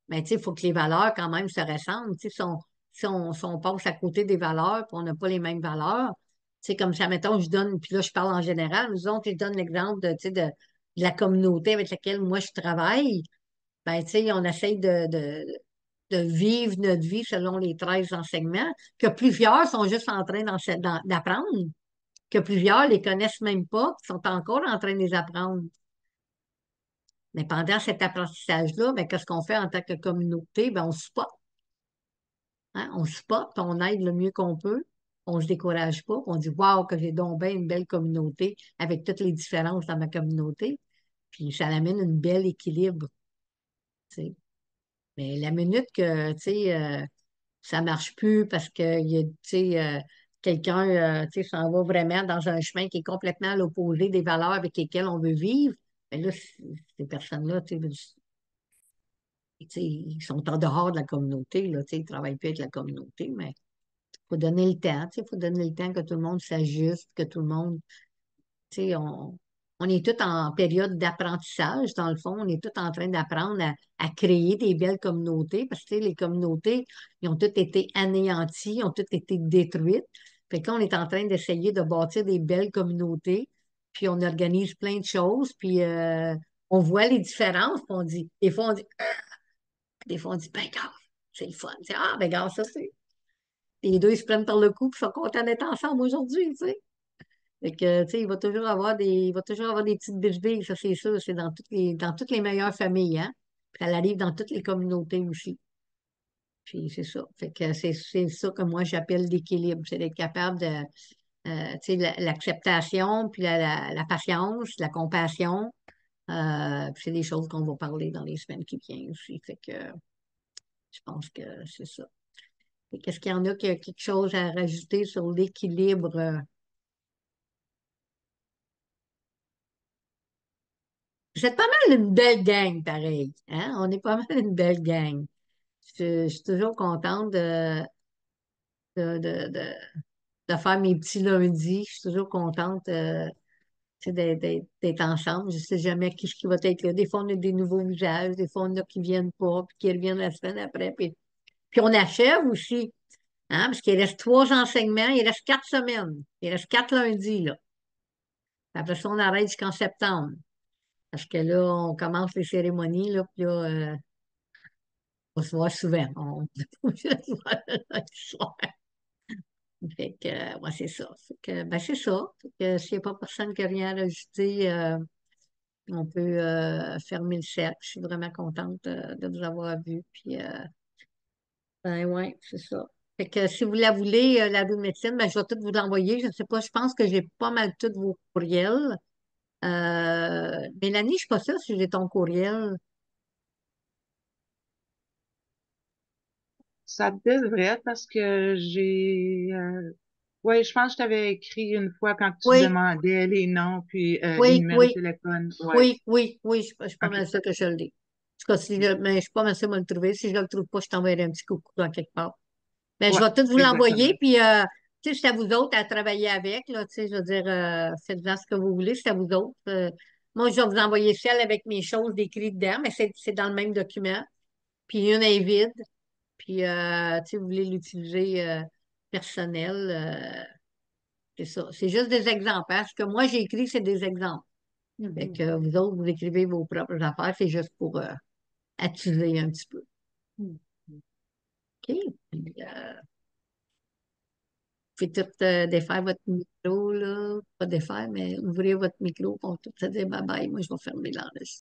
Mais tu sais, il faut que les valeurs, quand même, se ressemblent. Tu sais, si on passe à côté des valeurs, puis on n'a pas les mêmes valeurs, tu sais, comme ça, mettons, je donne, puis là, je parle en général, nous autres, je donne l'exemple tu sais, de la communauté avec laquelle moi je travaille. Ben, tu sais, on essaye de vivre notre vie selon les 13 enseignements, que plusieurs sont juste en train d'apprendre, que plusieurs les connaissent même pas, qui sont encore en train de les apprendre. Mais pendant cet apprentissage-là, ben, qu'est-ce qu'on fait en tant que communauté? Ben, on supporte. Hein? On supporte, on aide le mieux qu'on peut. On ne se décourage pas. On dit, waouh, que j'ai donc bien une belle communauté avec toutes les différences dans ma communauté. Puis ça amène un bel équilibre. Tu sais. Mais la minute que, tu sais, ça marche plus parce que il y a, tu sais, quelqu'un tu sais, s'en va vraiment dans un chemin qui est complètement à l'opposé des valeurs avec lesquelles on veut vivre, ben là, ces personnes-là, tu sais, ils sont en dehors de la communauté, là, tu sais, ils ne travaillent plus avec la communauté, mais il faut donner le temps, tu sais, il faut donner le temps que tout le monde s'ajuste, que tout le monde tu sais, on est tous en période d'apprentissage, dans le fond. On est tous en train d'apprendre à créer des belles communautés parce que tu sais, les communautés, ils ont toutes été anéanties, ils ont toutes été détruites. Fait qu'on est en train d'essayer de bâtir des belles communautés, puis on organise plein de choses, puis on voit les différences, puis on dit, des fois on dit, des fois on dit, ben gars, c'est le fun. Ah, ben gars, ça c'est. Les deux, ils se prennent par le cou, puis ils sont contents d'être ensemble aujourd'hui, tu sais. Fait que, tu sais, il va toujours avoir des petites bisbilles, ça c'est sûr, c'est dans toutes les meilleures familles, hein. Puis elle arrive dans toutes les communautés aussi. Puis c'est ça. Fait que c'est ça que moi j'appelle l'équilibre. C'est d'être capable de, tu sais, l'acceptation, puis la patience, la compassion. Puis c'est des choses qu'on va parler dans les semaines qui viennent aussi. Fait que je pense que c'est ça. Et qu'est-ce qu'il y en a qui a quelque chose à rajouter sur l'équilibre? Vous êtes pas mal une belle gang, pareil. Hein? On est pas mal une belle gang. Je suis toujours contente de, de, de, de faire mes petits lundis. Je suis toujours contente tu sais, d'être ensemble. Je ne sais jamais qui, qui va être là. Des fois, on a des nouveaux visages, des fois, on a qui ne viennent pas, puis qui reviennent la semaine après. Puis on achève aussi, hein, parce qu'il reste 3 enseignements, il reste 4 semaines. Il reste 4 lundis, là. Après ça, on arrête jusqu'en septembre. Parce que là, on commence les cérémonies, là, puis là, on se voit souvent. On se voit le soir. Fait que, ouais, c'est ça. Fait que, ben, c'est ça. Fait que s'il n'y a pas personne qui a rien à ajouter, on peut fermer le cercle. Je suis vraiment contente de vous avoir vu. Puis, ben, ouais, c'est ça. Fait que si vous la voulez, la double médecine, ben, je vais tout vous l'envoyer. Je ne sais pas, je pense que j'ai pas mal tous vos courriels. Mélanie, je ne suis pas sûre si j'ai ton courriel. Ça devrait parce que ouais, je pense que je t'avais écrit une fois quand tu Oui, demandais les noms puis les oui, numéros de oui, téléphone. Ouais. oui, je suis pas OK. mal sûre que je l'ai. En tout cas, mais je suis pas mal sûre de me le trouver. Si je ne le trouve pas, je t'enverrai un petit coucou dans quelque part. Ben, je Ouais, vais tout vous exactement. l'envoyer, puis tu sais, c'est à vous autres à travailler avec, là, tu sais, je veux dire, faites-en ce que vous voulez, c'est à vous autres. Moi, je vais vous envoyer celle avec mes choses décrites dedans, mais c'est dans le même document. Puis une est vide, puis tu sais, vous voulez l'utiliser personnel, c'est ça. C'est juste des exemples, hein. Ce que moi j'ai écrit, c'est des exemples. Fait Mhm. que vous autres, vous écrivez vos propres affaires, c'est juste pour attiser un petit peu. Mhm. OK? Puis, pouvez tout défaire votre micro, là. Pas défaire, mais ouvrir votre micro pour tout se dire bye bye. Moi, je vais fermer l'enregistrement.